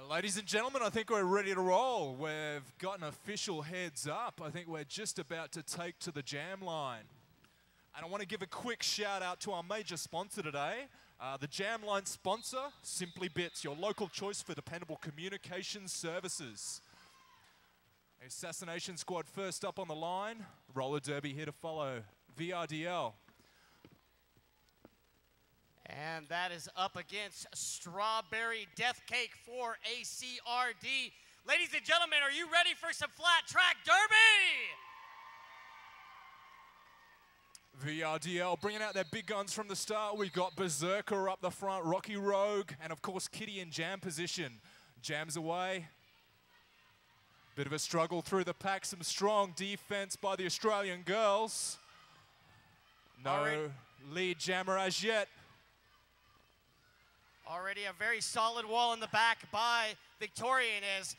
Ladies and gentlemen, I think we're ready to roll. We've got an official heads up. I think we're just about to take to the jam line. And I want to give a quick shout out to our major sponsor today. The jam line sponsor, Simply Bits, your local choice for dependable communication services. Assassination squad first up on the line. Roller derby here to follow. VRDL. And that is up against Strawberry Death Cake for ACRD. Ladies and gentlemen, are you ready for some flat track derby? VRDL bringing out their big guns from the start. We've got Berserker up the front, Rocky Rogue, and of course Kitty in jam position. Jams away. Bit of a struggle through the pack, some strong defense by the Australian girls. No lead jammer as yet. Already a very solid wall in the back by Victorian as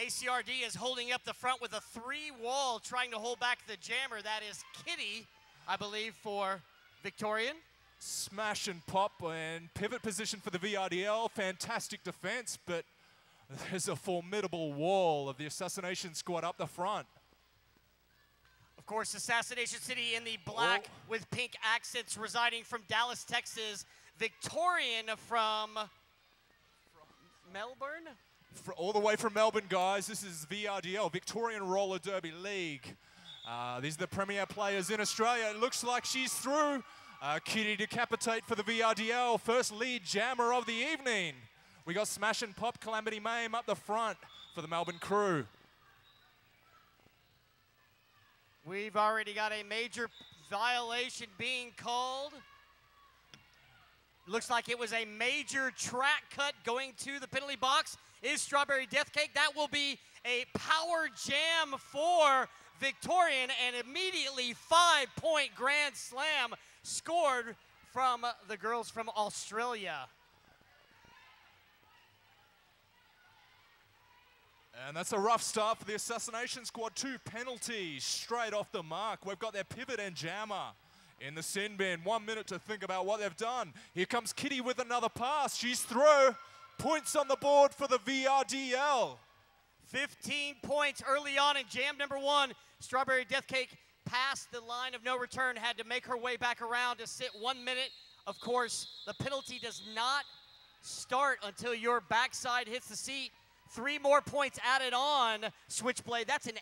ACRD is holding up the front with a 3-wall trying to hold back the jammer. That is Kitty, I believe, for Victorian. Smash and pop and pivot position for the VRDL. Fantastic defense, but there's a formidable wall of the Assassination squad up the front. Of course, Assassination City in the black with pink accents residing from Dallas, Texas. Victorian from Melbourne? All the way from Melbourne, guys. This is VRDL, Victorian Roller Derby League. These are the premier players in Australia. It looks like she's through. Kitty decapitate for the VRDL. First lead jammer of the evening. We got Smash and Pop, Calamity Mame up the front for the Melbourne crew. We've already got a major violation being called. Looks like it was a major track cut going to the penalty box. Is Strawberry Death Cake. That will be a power jam for Victorian, and immediately 5-point grand slam scored from the girls from Australia. And that's a rough start for the Assassination squad. 2 penalties straight off the mark. We've got their pivot and jammer in the sin bin. 1 minute to think about what they've done. Here comes Kitty with another pass. She's through. Points on the board for the VRDL. 15 points early on in jam number 1. Strawberry Death Cake passed the line of no return, had to make her way back around to sit 1 minute. Of course, the penalty does not start until your backside hits the seat. 3 more points added on Switchblade. That's an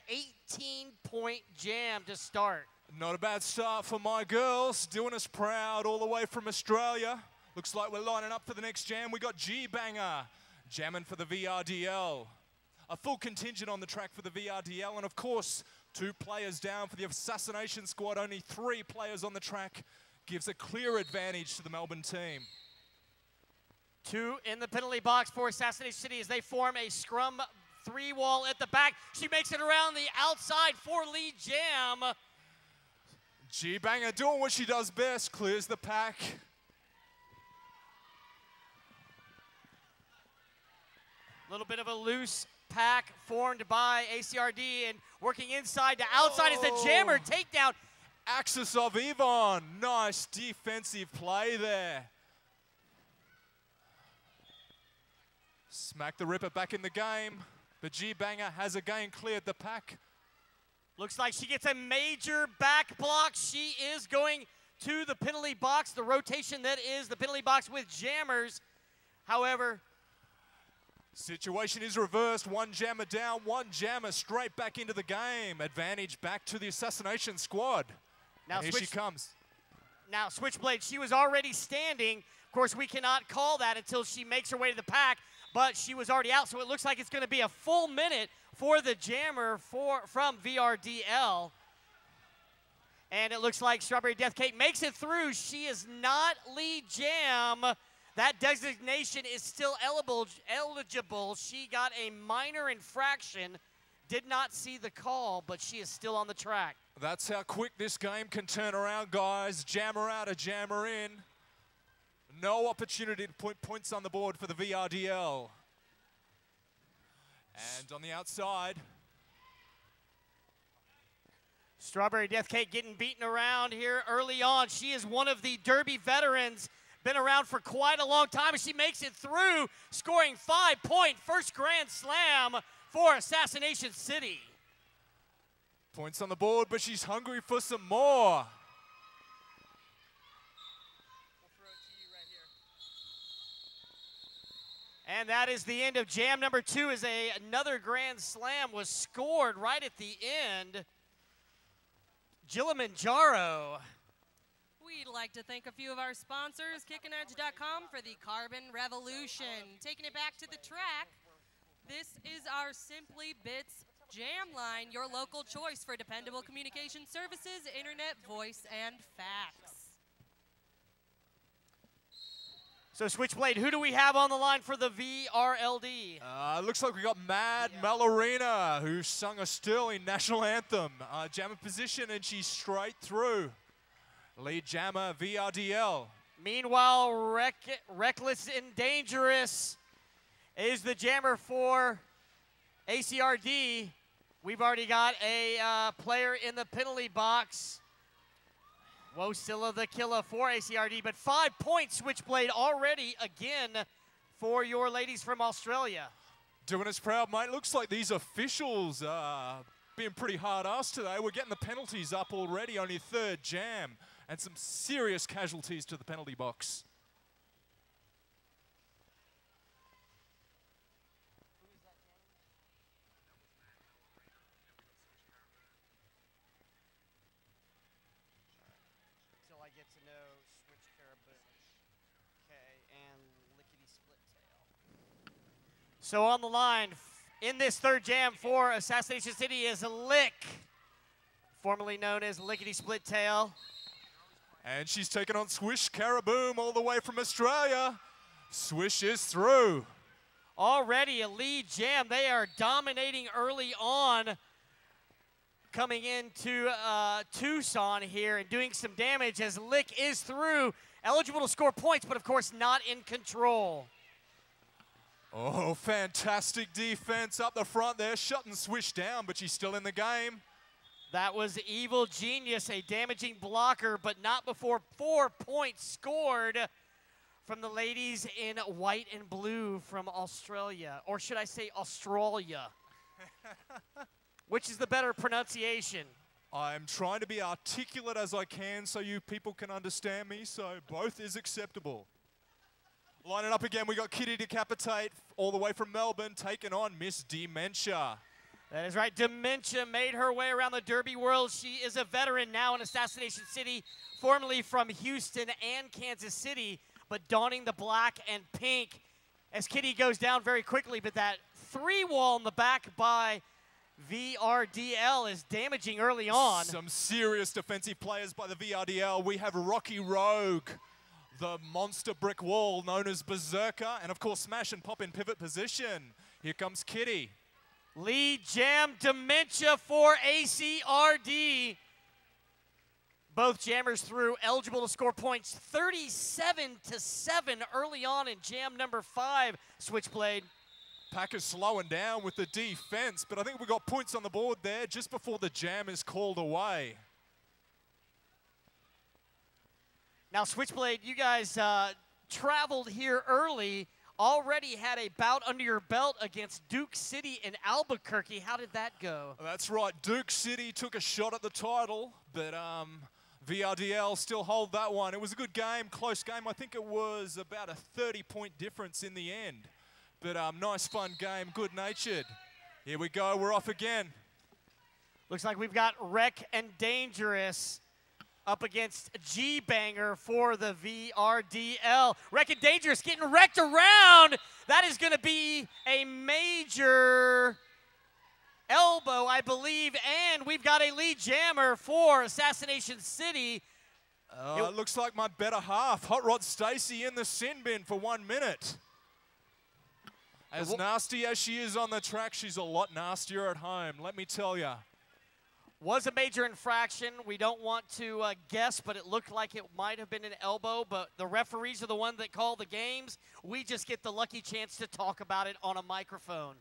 18-point jam to start. Not a bad start for my girls, doing us proud all the way from Australia. Looks like we're lining up for the next jam. We got G-Banger jamming for the VRDL. A full contingent on the track for the VRDL, and of course, 2 players down for the Assassination squad. Only 3 players on the track gives a clear advantage to the Melbourne team. 2 in the penalty box for Assassination City as they form a scrum 3-wall at the back. She makes it around the outside for lead jam. G-Banger doing what she does best, clears the pack. A little bit of a loose pack formed by ACRD, and working inside to outside is the jammer takedown. Axis of Yvonne, nice defensive play there. Smack the Ripper back in the game, but G-Banger has again cleared the pack. Looks like she gets a major back block. She is going to the penalty box, the rotation that is the penalty box with jammers. However, situation is reversed. 1 jammer down, 1 jammer straight back into the game. Advantage back to the Assassination squad. Now and here she comes. Now Switchblade, she was already standing. Of course, we cannot call that until she makes her way to the pack, but she was already out, so it looks like it's going to be a full minute for the jammer from VRDL. And it looks like Strawberry Death Cake makes it through. She is not lead jam. That designation is still eligible. She got a minor infraction. Did not see the call, but she is still on the track. That's how quick this game can turn around, guys. Jammer out, a jammer in. No opportunity to put points on the board for the VRDL. And on the outside, Strawberry Death Cake getting beaten around here early on. She is one of the Derby veterans been around for quite a long time, and she makes it through, scoring 5-point first Grand Slam for Assassination City. Points on the board, but she's hungry for some more. And that is the end of jam number 2 as another Grand Slam was scored right at the end. Kilimanjaro. We'd like to thank a few of our sponsors, KickinEdge.com for the Carbon Revolution. Taking it back to the track, this is our Simply Bits Jam Line, your local choice for dependable communication services, internet, voice, and fax. So Switchblade, who do we have on the line for the VRLD? Looks like we got Mad Malorina, who sung a sterling national anthem. Jammer position, and she's straight through. Lead jammer, VRDL. Meanwhile, Reckless and Dangerous is the jammer for ACRD. We've already got a player in the penalty box. Wosilla the killer for ACRD, but 5 points Switchblade already again for your ladies from Australia. Doing us proud, mate. Looks like these officials are being pretty hard-ass today. We're getting the penalties up already, only third jam, and some serious casualties to the penalty box. So on the line in this third jam for Assassination City is Lick, formerly known as Lickety Split Tail. And she's taken on Swish Caraboom all the way from Australia. Swish is through. Already a lead jam. They are dominating early on, coming into Tucson here and doing some damage as Lick is through. Eligible to score points, but of course not in control. Oh, fantastic defense up the front there, shutting Swish down, but she's still in the game. That was Evil Genius, a damaging blocker, but not before 4 points scored from the ladies in white and blue from Australia. Or should I say Australia? Which is the better pronunciation? I'm trying to be articulate as I can so you people can understand me, so both is acceptable. Lining up again, we got Kitty Decapitate all the way from Melbourne, taking on Miss Dementia. That is right. Dementia made her way around the Derby world. She is a veteran now in Assassination City, formerly from Houston and Kansas City, but donning the black and pink as Kitty goes down very quickly. But that 3-wall in the back by VRDL is damaging early on. Some serious defensive players by the VRDL. We have Rocky Rogue, the monster brick wall known as Berserker, and of course smash and pop in pivot position. Here comes Kitty. Lead jam Dementia for ACRD. Both jammers through, eligible to score points 37-7 early on in jam number 5, Switchblade. Pack is slowing down with the defense, but I think we got points on the board there just before the jam is called away. Now, Switchblade, you guys traveled here early, already had a bout under your belt against Duke City in Albuquerque. How did that go? That's right. Duke City took a shot at the title, but VRDL still hold that one. It was a good game, close game. I think it was about a 30-point difference in the end. But nice, fun game, good-natured. Here we go. We're off again. Looks like we've got Wreck and Dangerous up against G-Banger for the VRDL. Wreck and Dangerous getting wrecked around. That is going to be a major elbow, I believe, and we've got a lead jammer for Assassination City. It looks like my better half, Hot Rod Stacy, in the sin bin for 1 minute. As nasty as she is on the track, she's a lot nastier at home, let me tell you. Was a major infraction. We don't want to guess, but it looked like it might have been an elbow, but the referees are the ones that call the games. We just get the lucky chance to talk about it on a microphone.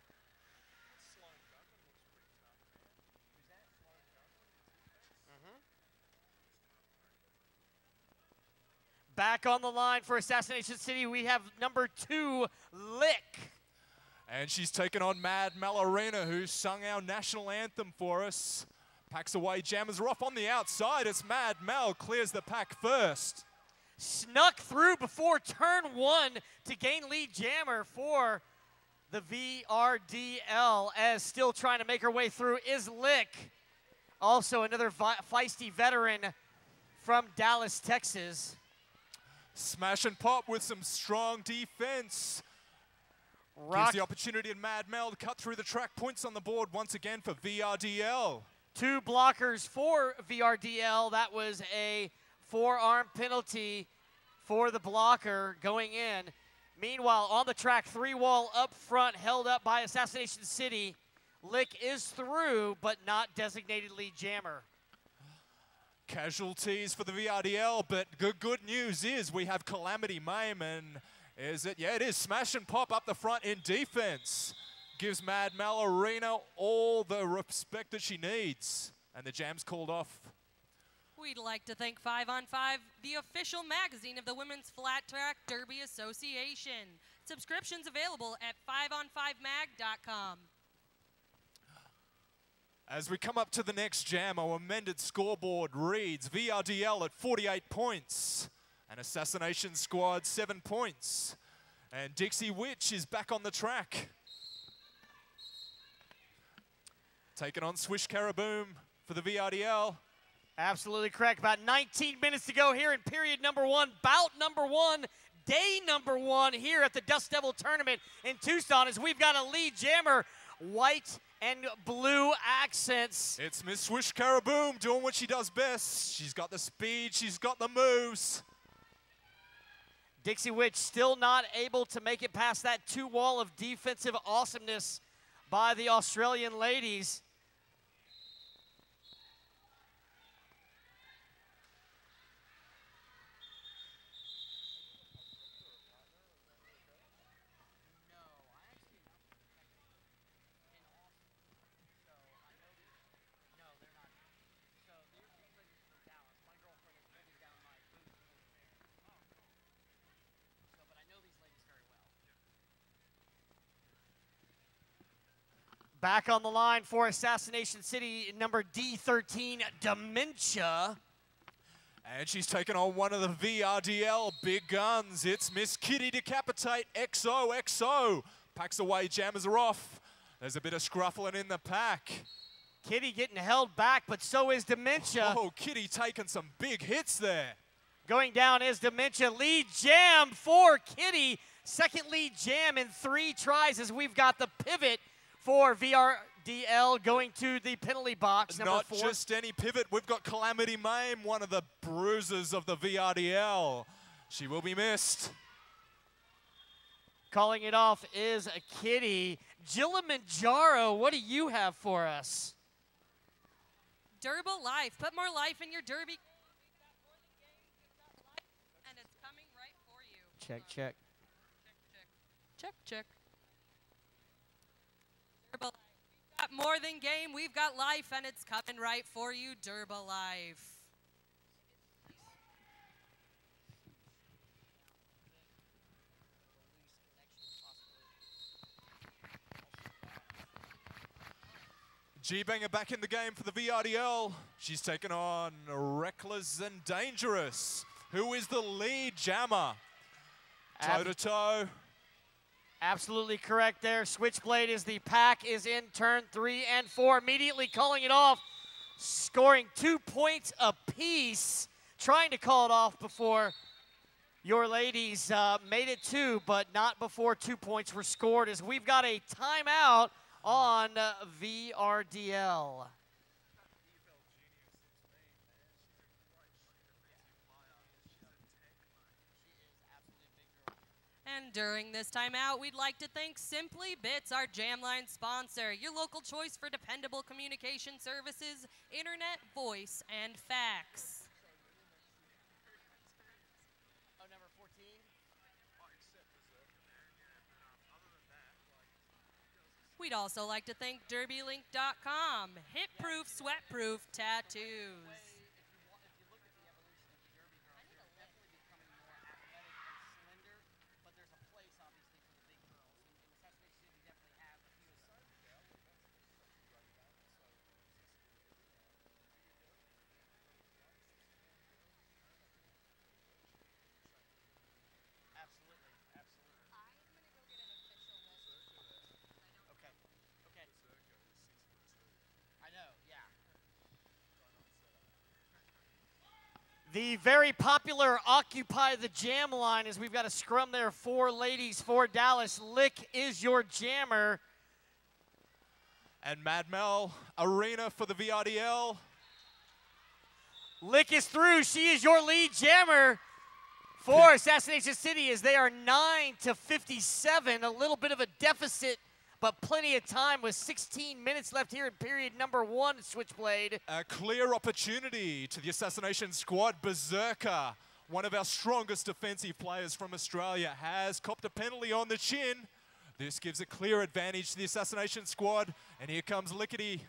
Back on the line for Assassination City, we have number 2, Lick. And she's taken on Mad Malorina, who sung our national anthem for us. Packs away, jammers are off on the outside. It's Mad Mal clears the pack first. Snuck through before turn 1 to gain lead jammer for the VRDL, as still trying to make her way through is Lick. Also another feisty veteran from Dallas, Texas. Smash and pop with some strong defense. Gives the opportunity to Mad Mel to cut through the track. Points on the board once again for VRDL. 2 blockers for VRDL. That was a forearm penalty for the blocker going in. Meanwhile, on the track, 3-wall up front, held up by Assassination City. Lick is through, but not designated lead jammer. Casualties for the VRDL, but good news is we have Calamity Mame, and is it? Yeah, it is. Smash and pop up the front in defense. Gives Mad Malorina all the respect that she needs, and the jam's called off. We'd like to thank 5 on 5, the official magazine of the Women's Flat Track Derby Association. Subscriptions available at 5on5mag.com. As we come up to the next jam, our amended scoreboard reads VRDL at 48 points, and Assassination Squad 7 points. And Dixie Witch is back on the track. Taking on Swish Caraboom for the VRDL. Absolutely correct. About 19 minutes to go here in period number 1, bout number 1, day number 1 here at the Dust Devil Tournament in Tucson, as we've got a lead jammer, white and blue accents. It's Miss Swish Caraboom doing what she does best. She's got the speed, she's got the moves. Dixie Witch still not able to make it past that 2-wall of defensive awesomeness by the Australian ladies. Back on the line for Assassination City, number D13, Dementia. And she's taken on one of the VRDL big guns. It's Miss Kitty Decapitate XOXO. Packs away, jammers are off. There's a bit of scruffling in the pack. Kitty getting held back, but so is Dementia. Oh, Kitty taking some big hits there. Going down is Dementia. Lead jam for Kitty. Second lead jam in 3 tries, as we've got the pivot for VRDL going to the penalty box, number 4. Not just any pivot, we've got Calamity Mame, one of the bruisers of the VRDL. She will be missed. Calling it off is a Kitty. Kilimanjaro, what do you have for us? Durable Life. Put more life in your derby. And it's coming right for you. Check, check. Check, check. We've got more than game, we've got life, and it's coming right for you, Durba Life. G-Banger back in the game for the VRDL. She's taken on Reckless and Dangerous, who is the lead jammer. Toe-to-toe. Absolutely correct there. Switchblade is the pack, is in turn 3 and 4. Immediately calling it off, scoring 2 points apiece. Trying to call it off before your ladies made it 2, but not before 2 points were scored, as we've got a timeout on VRDL. And during this timeout, we'd like to thank Simply Bits, our Jamline sponsor, your local choice for dependable communication services, internet, voice, and fax. Oh, number 14? We'd also like to thank DerbyLink.com, hit-proof, sweat-proof tattoos. The very popular Occupy the Jam line, as we've got a scrum there for ladies for Dallas. Lick is your jammer. And Mad Mel, Arena for the VRDL. Lick is through. She is your lead jammer for Assassination City as they are 9-57. A little bit of a deficit, but plenty of time with 16 minutes left here in period number 1, Switchblade. A clear opportunity to the Assassination squad. Berserker, one of our strongest defensive players from Australia, has copped a penalty on the chin. This gives a clear advantage to the Assassination squad. And here comes Lickety.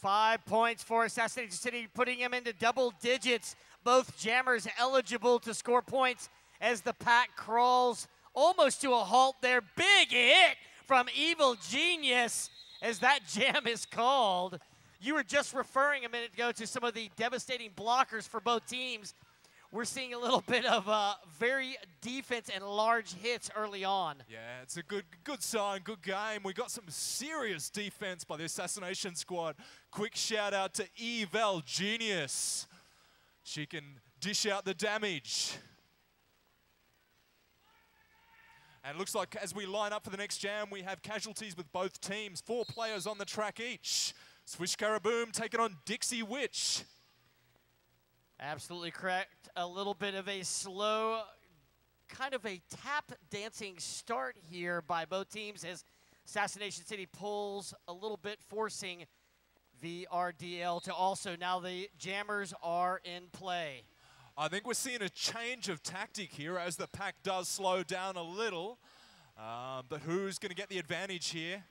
5 points for Assassination City, putting him into double digits. Both jammers eligible to score points as the pack crawls almost to a halt there. Big hit from Evil Genius as that jam is called. You were just referring a minute ago to some of the devastating blockers for both teams. We're seeing a little bit of very defense and large hits early on. Yeah, it's a good sign, good game. We got some serious defense by the Assassination squad. Quick shout out to Evel Genius. She can dish out the damage. And it looks like as we line up for the next jam, we have casualties with both teams. 4 players on the track each. Swish Caraboom taking on Dixie Witch. Absolutely correct. A little bit of a slow, kind of a tap dancing start here by both teams as Assassination City pulls a little bit, forcing VRDL to also, now the jammers are in play. I think we're seeing a change of tactic here as the pack does slow down a little. But who's going to get the advantage here?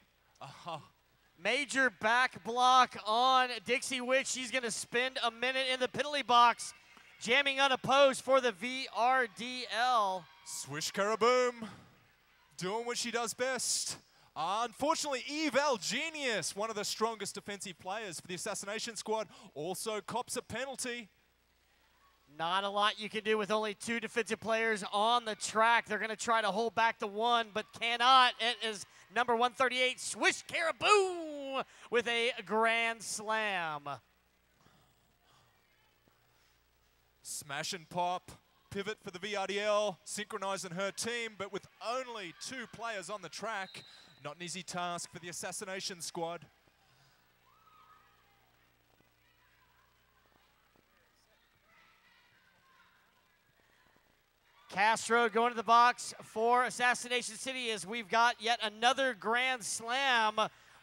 Major back block on Dixie Witch. She's going to spend a minute in the penalty box, jamming unopposed for the VRDL. Swish Caraboom, doing what she does best. Unfortunately, Evel Genius, one of the strongest defensive players for the Assassination squad, also cops a penalty. Not a lot you can do with only 2 defensive players on the track. They're going to try to hold back the one, but cannot. It is number 138, Swish Caraboom, with a grand slam. Smash and pop, pivot for the VRDL, synchronizing her team, but with only 2 players on the track. Not an easy task for the Assassination squad. Castro going to the box for Assassination City as we've got yet another grand slam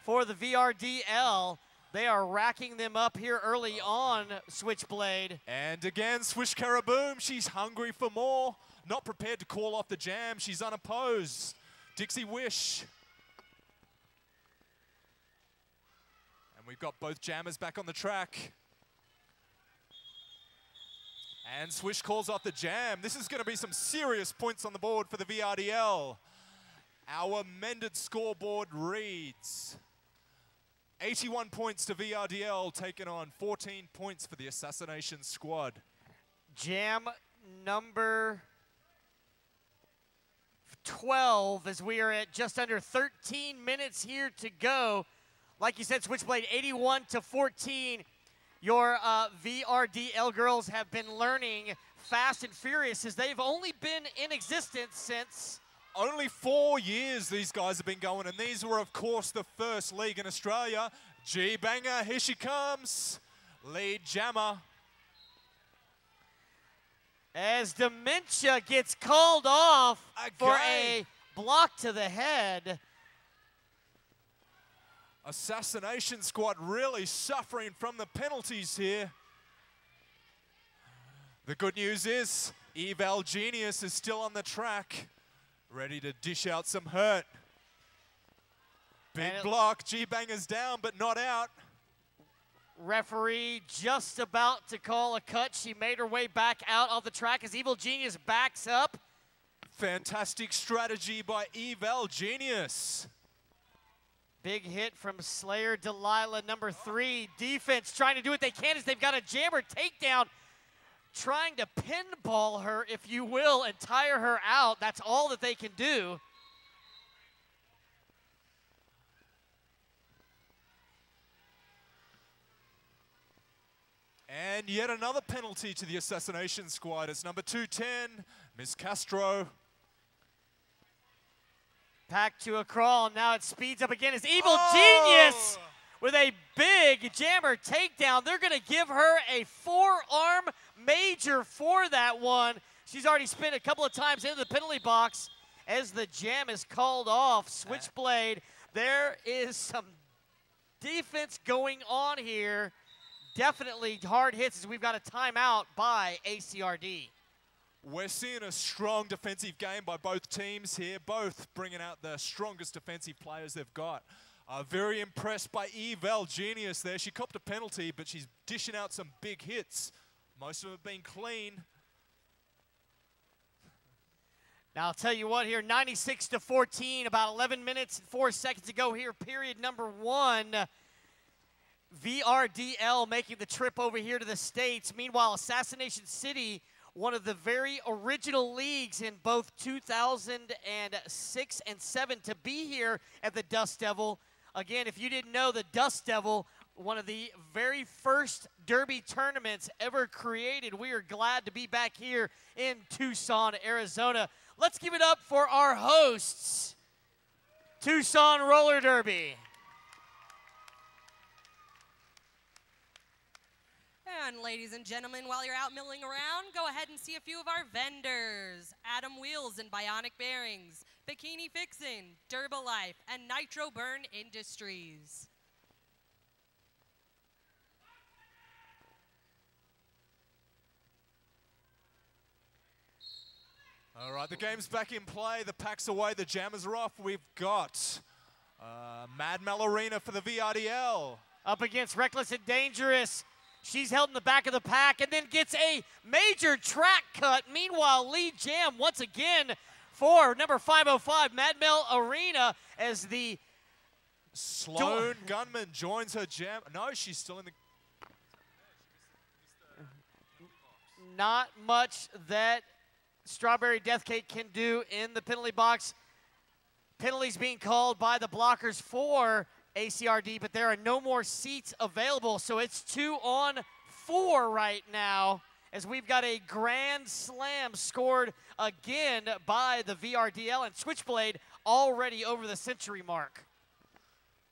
for the VRDL. They are racking them up here early on, Switchblade. And again, Swish Caraboom, she's hungry for more. Not prepared to call off the jam, she's unopposed. Dixie Wish. And we've got both jammers back on the track. And Swish calls off the jam. This is going to be some serious points on the board for the VRDL. Our amended scoreboard reads 81 points to VRDL, taking on 14 points for the Assassination squad. Jam number 12 as we are at just under 13 minutes here to go. Like you said, Switchblade, 81-14. Your VRDL girls have been learning fast and furious as they've only been in existence since... Only 4 years these guys have been going, and these were, of course, the first league in Australia. G-Banger, here she comes. Lead jammer. As Dementia gets called off for Again. a block to the head. Assassination squad really suffering from the penalties here. The good news is Evel Genius is still on the track, ready to dish out some hurt. Big block, G-Banger's down, but not out. Referee just about to call a cut. She made her way back out of the track as Evil Genius backs up. Fantastic strategy by Evel Genius. Big hit from Slayer Delilah, number 3. Defense trying to do what they can as they've got a jammer takedown, trying to pinball her, if you will, and tire her out. That's all that they can do. And yet another penalty to the Assassination squad. It's number 210, Miss Castro. Back to a crawl. Now it speeds up again. It's Evil Genius with a big jammer takedown. They're going to give her a forearm major for that one. She's already spin a couple of times into the penalty box as the jam is called off. Switchblade, there is some defense going on here. Definitely hard hits as we've got a timeout by ACRD. We're seeing a strong defensive game by both teams here, both bringing out the strongest defensive players they've got. Very impressed by Evil Genius there. She copped a penalty, but she's dishing out some big hits. Most of them have been clean. Now, I'll tell you what here, 96-14, about 11 minutes and 4 seconds to go here, period number 1. VRDL making the trip over here to the States. Meanwhile, Assassination City, one of the very original leagues in both 2006 and 7 to be here at the Dust Devil. Again, if you didn't know, the Dust Devil, one of the very first derby tournaments ever created. We are glad to be back here in Tucson, Arizona. Let's give it up for our hosts, Tucson Roller Derby. And ladies and gentlemen, while you're out milling around, go ahead and see a few of our vendors. Atom Wheels and Bionic Bearings, Bikini Fixin', Durbalife, and Nitro Burn Industries. All right, the game's back in play. The pack's away, the jammers are off. We've got Mad Mel Arena for the VRDL. Up against Reckless and Dangerous. She's held in the back of the pack and then gets a major track cut. Meanwhile, lead jam once again for number 505, Mad Mel Arena, as the Sloan Gunman joins her jam. No, she's still in the... Not much that Strawberry Death Cake can do in the penalty box. Penalties being called by the blockers for ACRD, but there are no more seats available, so it's 2-on-4 right now as we've got a grand slam scored again by the VRDL, and Switchblade already over the century mark.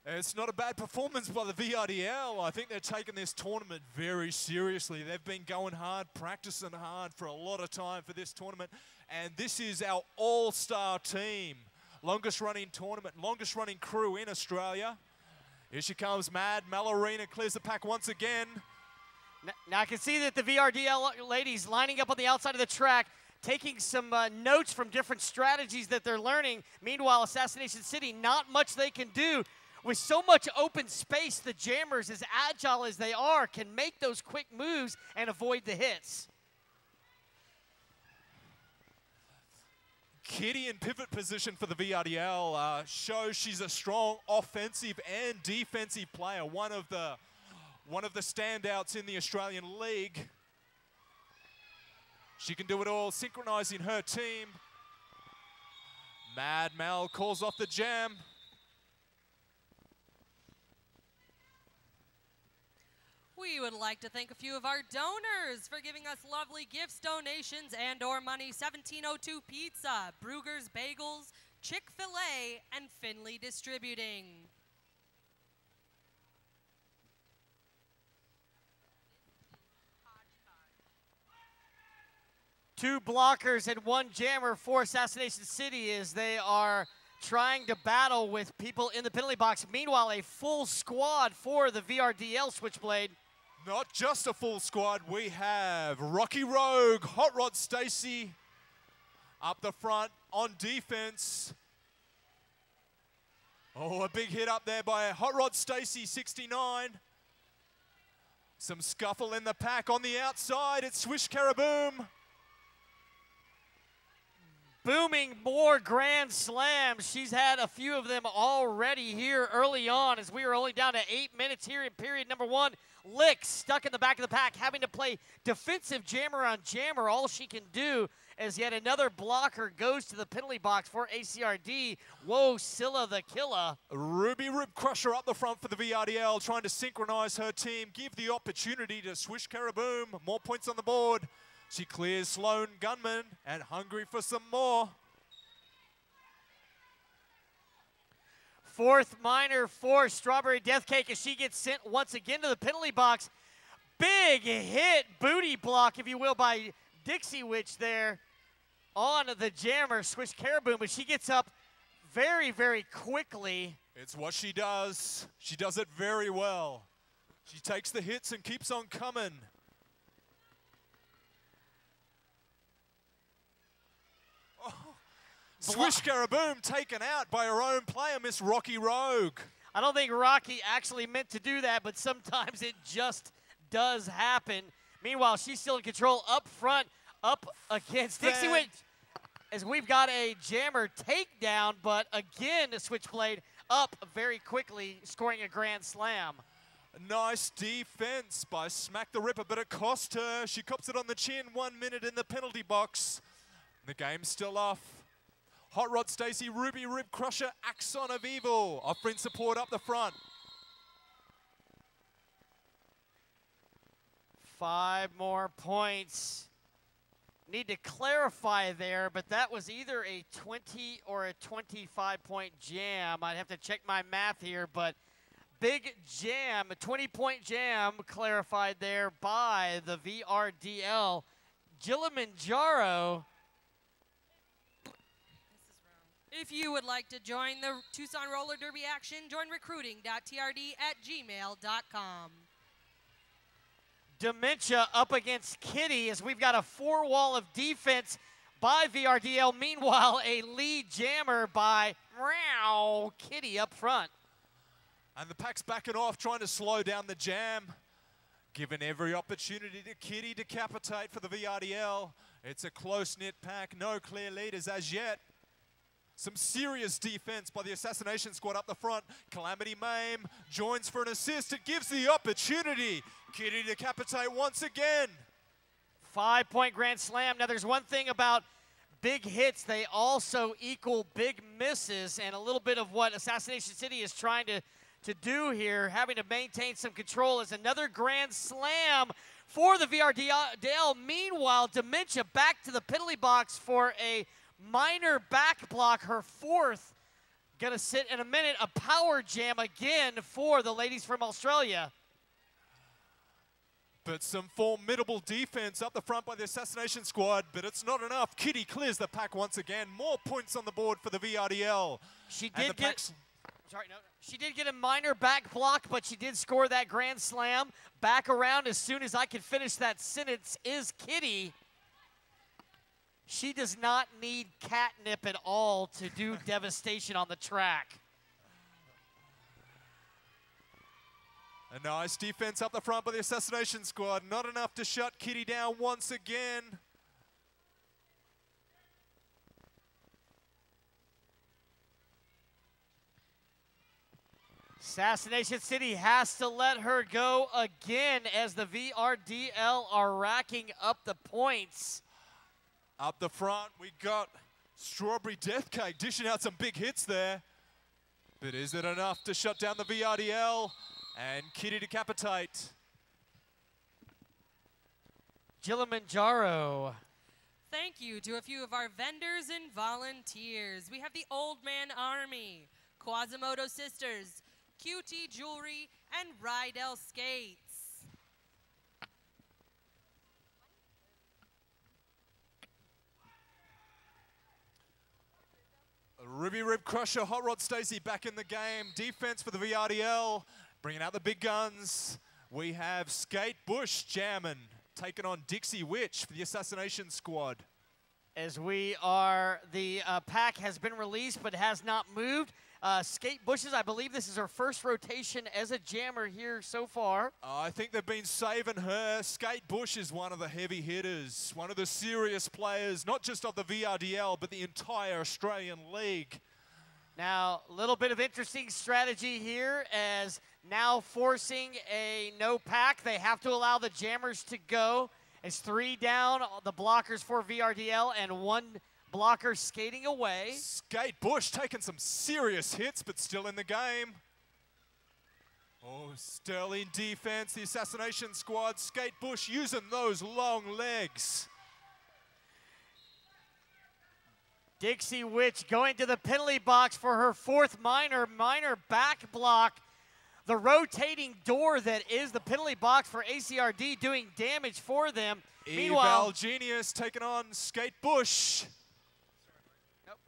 It's not a bad performance by the VRDL. I think they're taking this tournament very seriously. They've been going hard, practicing hard for a lot of time for this tournament, and this is our all-star team. Longest running tournament, longest running crew in Australia. Here she comes, Mad Mel Arena clears the pack once again. Now I can see that the VRDL ladies lining up on the outside of the track, taking some notes from different strategies that they're learning. Meanwhile, Assassination City, not much they can do. With so much open space, the jammers, as agile as they are, can make those quick moves and avoid the hits. Kitty in pivot position for the VRDL shows she's a strong offensive and defensive player. One of the standouts in the Australian League. She can do it all, synchronizing her team. Mad Mel calls off the jam. We would like to thank a few of our donors for giving us lovely gifts, donations, and or money. 1702 Pizza, Brugger's Bagels, Chick-fil-A, and Finley Distributing. Two blockers and one jammer for Assassination City as they are trying to battle with people in the penalty box. Meanwhile, a full squad for the VRDL Switchblade. Not just a full squad, we have Rocky Rogue, Hot Rod Stacy up the front on defense. Oh, a big hit up there by Hot Rod Stacy, 69. Some scuffle in the pack on the outside. It's Swish Caraboom. booming more grand slams. She's had a few of them already here early on as we are only down to 8 minutes here in period number 1. Lick stuck in the back of the pack, having to play defensive jammer on jammer. All she can do as yet another blocker goes to the penalty box for ACRD. Whoa, Scylla the killer. Ruby Rib Crusher up the front for the VRDL, trying to synchronize her team, give the opportunity to swish Karaboom. More points on the board. She clears Sloan Gunman and hungry for some more. Fourth minor for Strawberry Death Cake as she gets sent once again to the penalty box. Big hit, booty block, if you will, by Dixie Witch there on the jammer, Swish Karaboom, but she gets up very, very quickly. It's what she does. She does it very well. She takes the hits and keeps on coming. Swish Karaboom taken out by her own player, Miss Rocky Rogue. I don't think Rocky actually meant to do that, but sometimes it just does happen. Meanwhile, she's still in control up front, up against Dixie Witch, as we've got a jammer takedown, but again, the Switchblade up very quickly, scoring a grand slam. Nice defense by Smack the Ripper, but it cost her. She cops it on the chin, 1 minute in the penalty box. The game's still off. Hot Rod Stacy, Ruby Rib Crusher, Axon of Evil, offering support up the front. 5 more points. Need to clarify there, but that was either a 20 or a 25-point jam. I'd have to check my math here, but big jam, a 20-point jam clarified there by the VRDL. Kilimanjaro. If you would like to join the Tucson Roller Derby action, join recruiting.trd@gmail.com. Dementia up against Kitty as we've got a 4-wall of defense by VRDL. Meanwhile, a lead jammer by Kitty up front. And the pack's backing off, trying to slow down the jam. Given every opportunity to Kitty decapitate for the VRDL. It's a close-knit pack, no clear leaders as yet. Some serious defense by the Assassination squad up the front. Calamity Maim joins for an assist. It gives the opportunity. Kitty decapitate once again. 5-point grand slam. Now there's one thing about big hits. They also equal big misses, and a little bit of what Assassination City is trying to do here, having to maintain some control, is another grand slam for the VRDL. Meanwhile, Dementia back to the penalty box for a minor back block, her 4th. Gonna sit in a minute. A power jam again for the ladies from Australia. But some formidable defense up the front by the Assassination squad, but it's not enough. Kitty clears the pack once again. More points on the board for the VRDL. She did get a minor back block, but she did score that grand slam. Back around as soon as I can finish that sentence is Kitty. She does not need catnip at all to do devastation on the track. A nice defense up the front by the Assassination squad. Not enough to shut Kitty down once again. Assassination City has to let her go again as the VRDL are racking up the points. Up the front, we got Strawberry Death Cake dishing out some big hits there. But is it enough to shut down the VRDL and Kitty decapitate? Kilimanjaro. Thank you to a few of our vendors and volunteers. We have the Old Man Army, Quasimodo Sisters, QT Jewelry, and Rydell Skates. Ruby Rib Crusher, Hot Rod Stacy back in the game. Defense for the VRDL, bringing out the big guns. We have Skate Bush jamming, taking on Dixie Witch for the Assassination squad. As the pack has been released but has not moved. Skate Bushes, I believe this is her first rotation as a jammer here so far. I think they've been saving her. Skate Bush is one of the heavy hitters, one of the serious players, not just of the VRDL, but the entire Australian League. Now, a little bit of interesting strategy here as now forcing a no pack. They have to allow the jammers to go. It's 3 down, the blockers for VRDL, and 1 blocker skating away. Skate Bush taking some serious hits, but still in the game. Oh, sterling defense, the Assassination squad. Skate Bush using those long legs. Dixie Witch going to the penalty box for her 4th minor back block. The rotating door that is the penalty box for ACRD doing damage for them. Meanwhile, Genius taking on Skate Bush.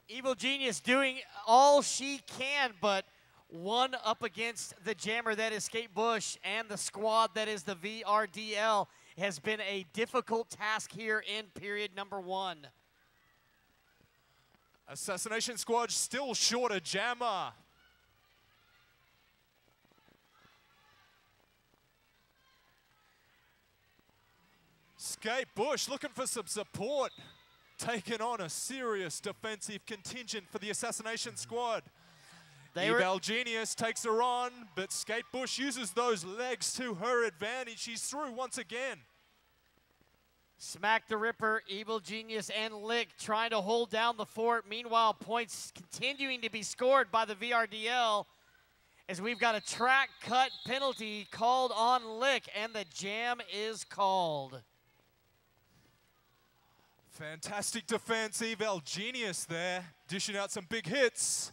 Evil Genius doing all she can, but one up against the jammer that is Skate Bush and the squad that is the VRDL has been a difficult task here in period number 1. Assassination squad still short a jammer. Skate Bush looking for some support, taking on a serious defensive contingent for the Assassination squad. Eval Genius takes her on, but Skate Bush uses those legs to her advantage. She's through once again. Smack the Ripper, Evil Genius, and Lick trying to hold down the fort. Meanwhile, points continuing to be scored by the VRDL as we've got a track cut penalty called on Lick, and the jam is called. Fantastic defense, Eval Genius there, dishing out some big hits.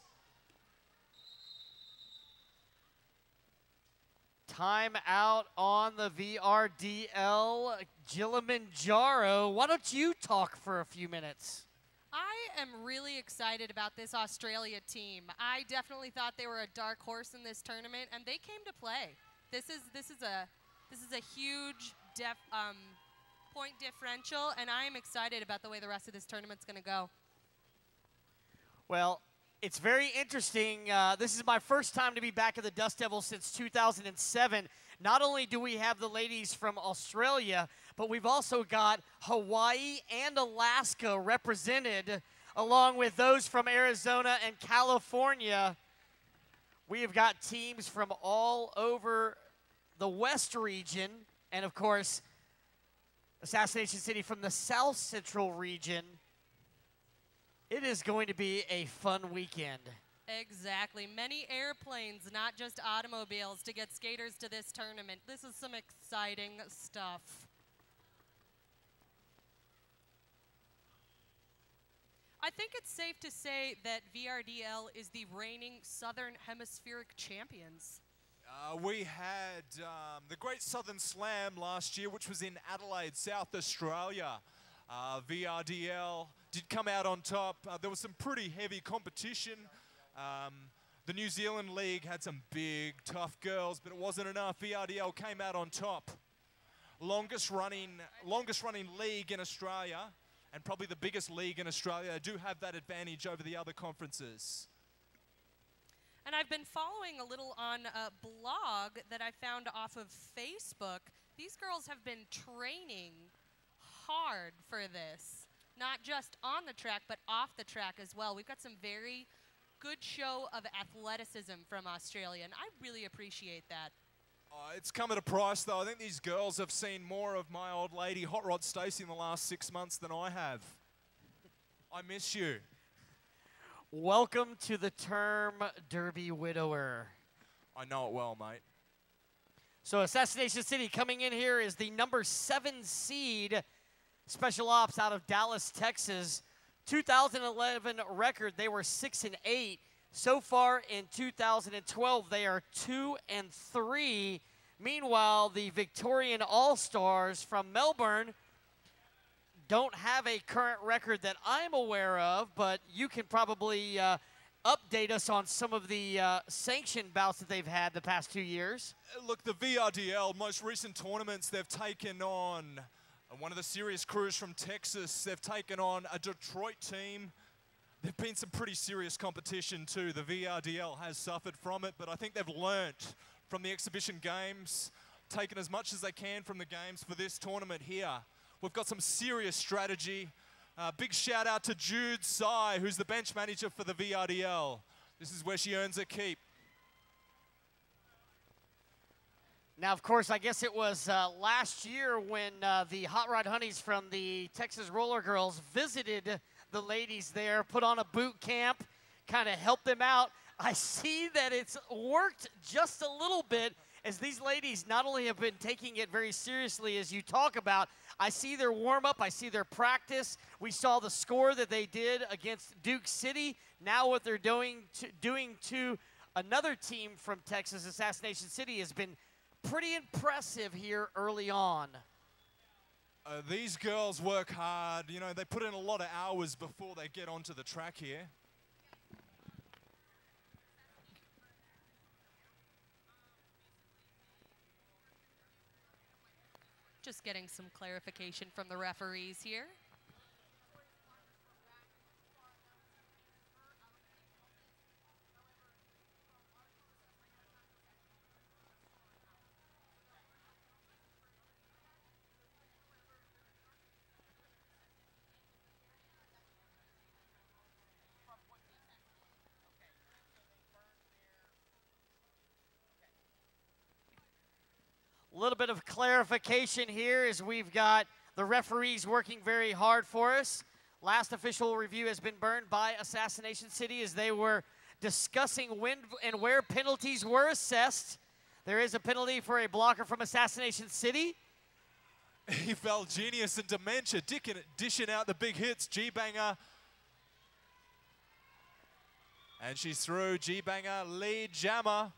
Time out on the VRDL. Kilimanjaro, why don't you talk for a few minutes? I am really excited about this Australia team. I definitely thought they were a dark horse in this tournament, and they came to play. This is a huge point differential, and I am excited about the way the rest of this tournament's going to go. Well, it's very interesting. This is my first time to be back at the Dust Devils since 2007. Not only do we have the ladies from Australia, but we've also got Hawaii and Alaska represented, along with those from Arizona and California. We have got teams from all over the West region, and of course, Assassination City from the South Central region. It is going to be a fun weekend. Exactly. Many airplanes, not just automobiles, to get skaters to this tournament. This is some exciting stuff. I think it's safe to say that VRDL is the reigning Southern Hemispheric champions. We had the Great Southern Slam last year, which was in Adelaide, South Australia. VRDL did come out on top. There was some pretty heavy competition. The New Zealand League had some big, tough girls, but it wasn't enough. VRDL came out on top. Longest running league in Australia, and probably the biggest league in Australia. They do have that advantage over the other conferences. And I've been following a little on a blog that I found off of Facebook. These girls have been training hard for this, not just on the track, but off the track as well. We've got some very good show of athleticism from Australia, and I really appreciate that. It's come at a price, though. I think these girls have seen more of my old lady, Hot Rod Stacey, in the last 6 months than I have. I miss you. Welcome to the term Derby Widower. I know it well, mate. So Assassination City coming in here is the number 7 seed, Special Ops out of Dallas, Texas. 2011 record, they were 6-8. So far in 2012, they are 2-3. Meanwhile, the Victorian All-Stars from Melbourne don't have a current record that I'm aware of, but you can probably update us on some of the sanctioned bouts that they've had the past 2 years. Look, the VRDL, most recent tournaments, they've taken on one of the serious crews from Texas. They've taken on a Detroit team, There've been some pretty serious competition too. The VRDL has suffered from it, but I think they've learnt from the exhibition games, taken as much as they can from the games for this tournament here. We've got some serious strategy. Big shout out to Jude Tsai, who's the bench manager for the VRDL. This is where she earns her keep. Now, of course, I guess it was last year when the Hot Rod Honeys from the Texas Roller Girls visited the ladies there, put on a boot camp, kind of helped them out. I see that it's worked just a little bit as these ladies not only have been taking it very seriously as you talk about, I see their warm-up, I see their practice. We saw the score that they did against Duke City. Now what they're doing to another team from Texas, Assassination City, has been pretty impressive here early on. These girls work hard. You know, they put in a lot of hours before they get onto the track here. Just getting some clarification from the referees here. A little bit of clarification here as we've got the referees working very hard for us. Last official review has been burned by Assassination City as they were discussing when and where penalties were assessed. There is a penalty for a blocker from Assassination City. Eval Genius and Dementia dishing out the big hits. G-Banger. And she's through. G-Banger, lead jammer.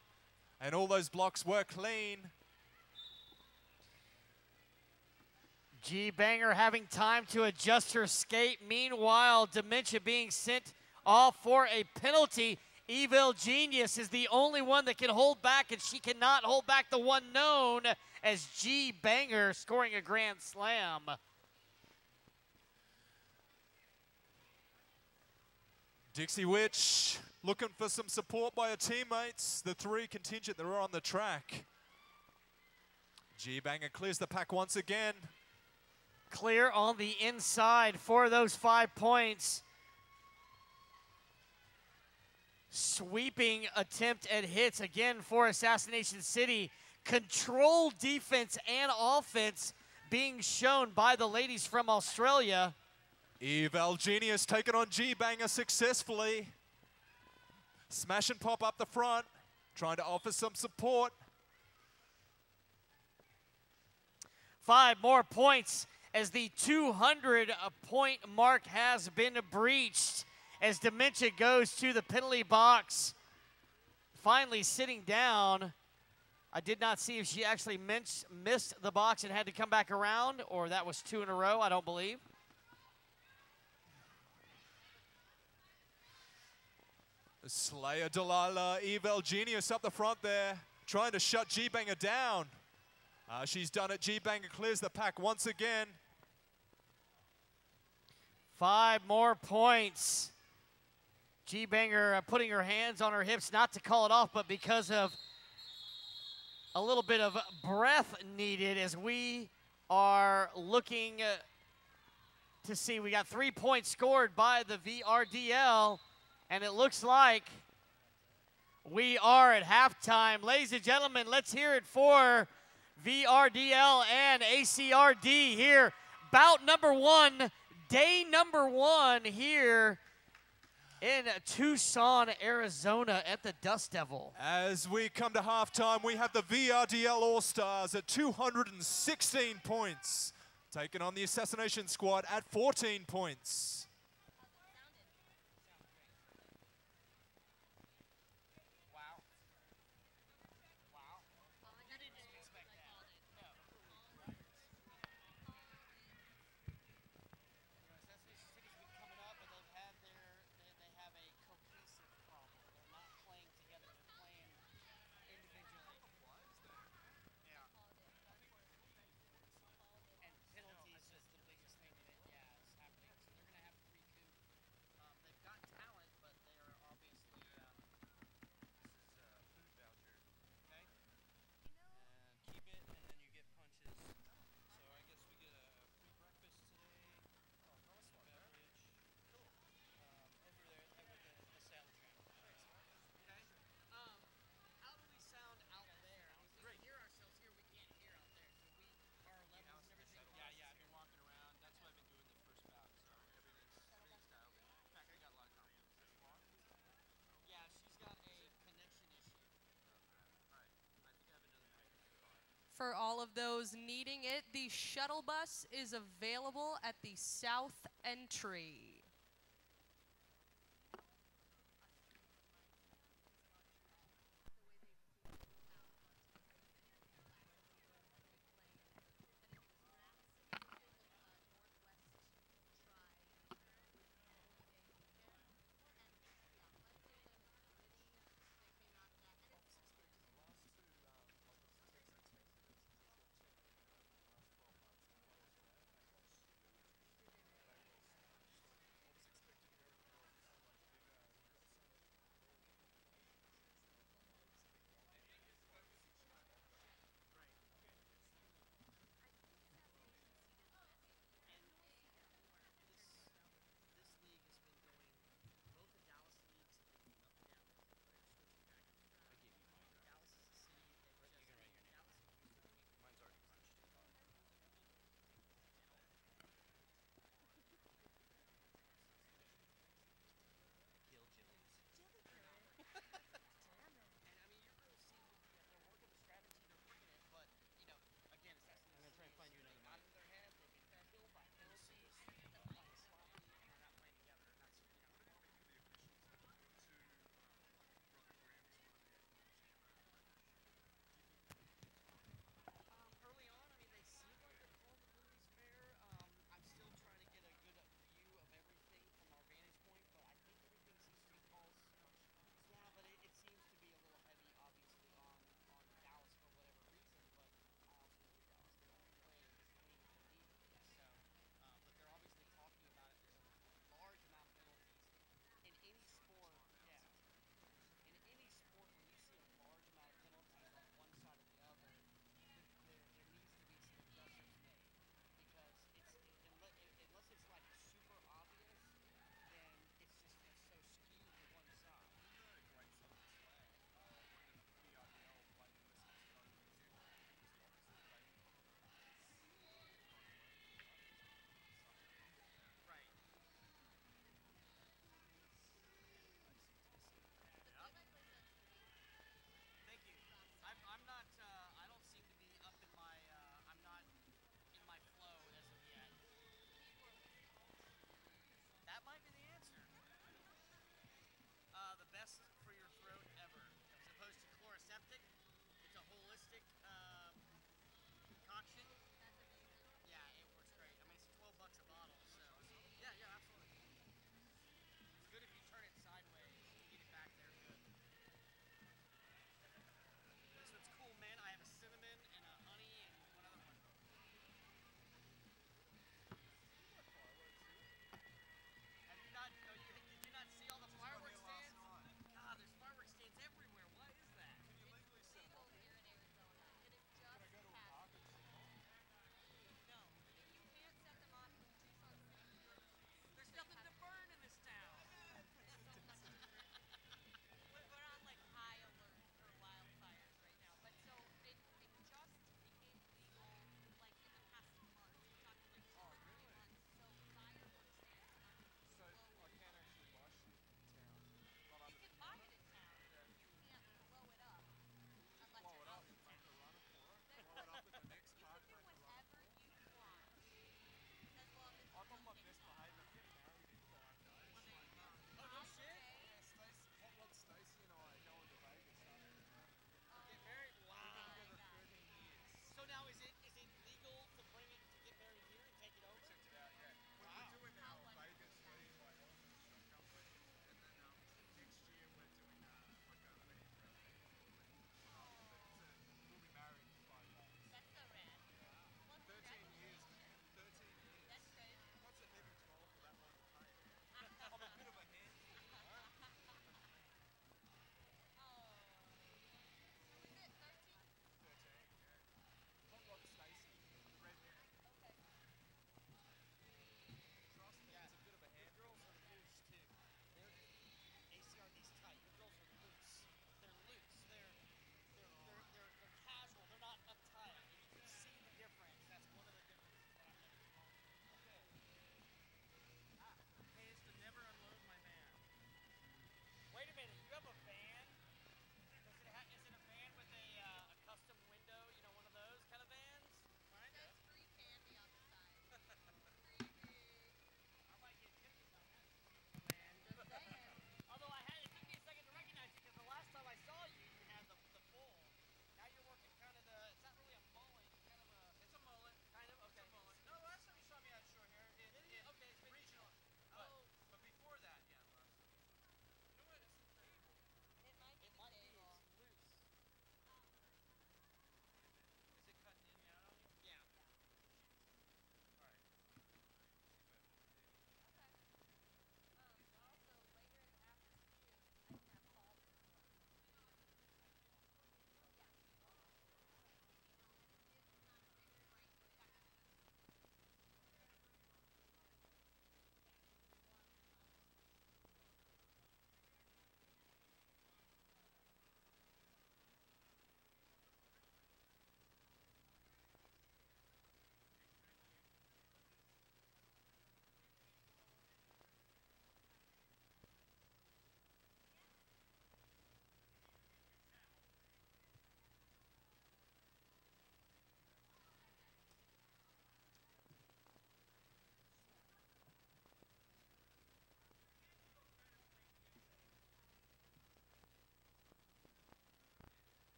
And all those blocks were clean. G-Banger having time to adjust her skate. Meanwhile, Dementia being sent off for a penalty. Evil Genius is the only one that can hold back, and she cannot hold back the one known as G-Banger scoring a grand slam. Dixie Witch looking for some support by her teammates. The three contingent that are on the track. G-Banger clears the pack once again. Clear on the inside for those 5 points. Sweeping attempt at hits again for Assassination City. Controlled defense and offense being shown by the ladies from Australia. Eval Genius taking on G-Banger successfully. Smash and pop up the front, trying to offer some support. 5 more points as the 200-point mark has been breached as Dementia goes to the penalty box. Finally sitting down. I did not see if she actually missed the box and had to come back around, or that was 2 in a row, I don't believe. Slayer Delilah, Eval Genius up the front there, trying to shut G-Banger down. She's done it. G-Banger clears the pack once again. 5 more points. G-Banger putting her hands on her hips, not to call it off, but because of a little bit of breath needed as we are looking to see. We got 3 points scored by the VRDL, and it looks like we are at halftime. Ladies and gentlemen, let's hear it for VRDL and ACRD here. Bout number 1, day number 1 here in Tucson, Arizona at the Dust Devil. As we come to halftime, we have the VRDL All-Stars at 216 points, taking on the Assassination Squad at 14 points. For all of those needing it, the shuttle bus is available at the south entry.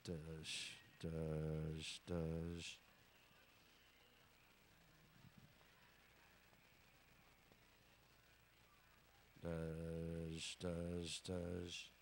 Does, does, does. Does.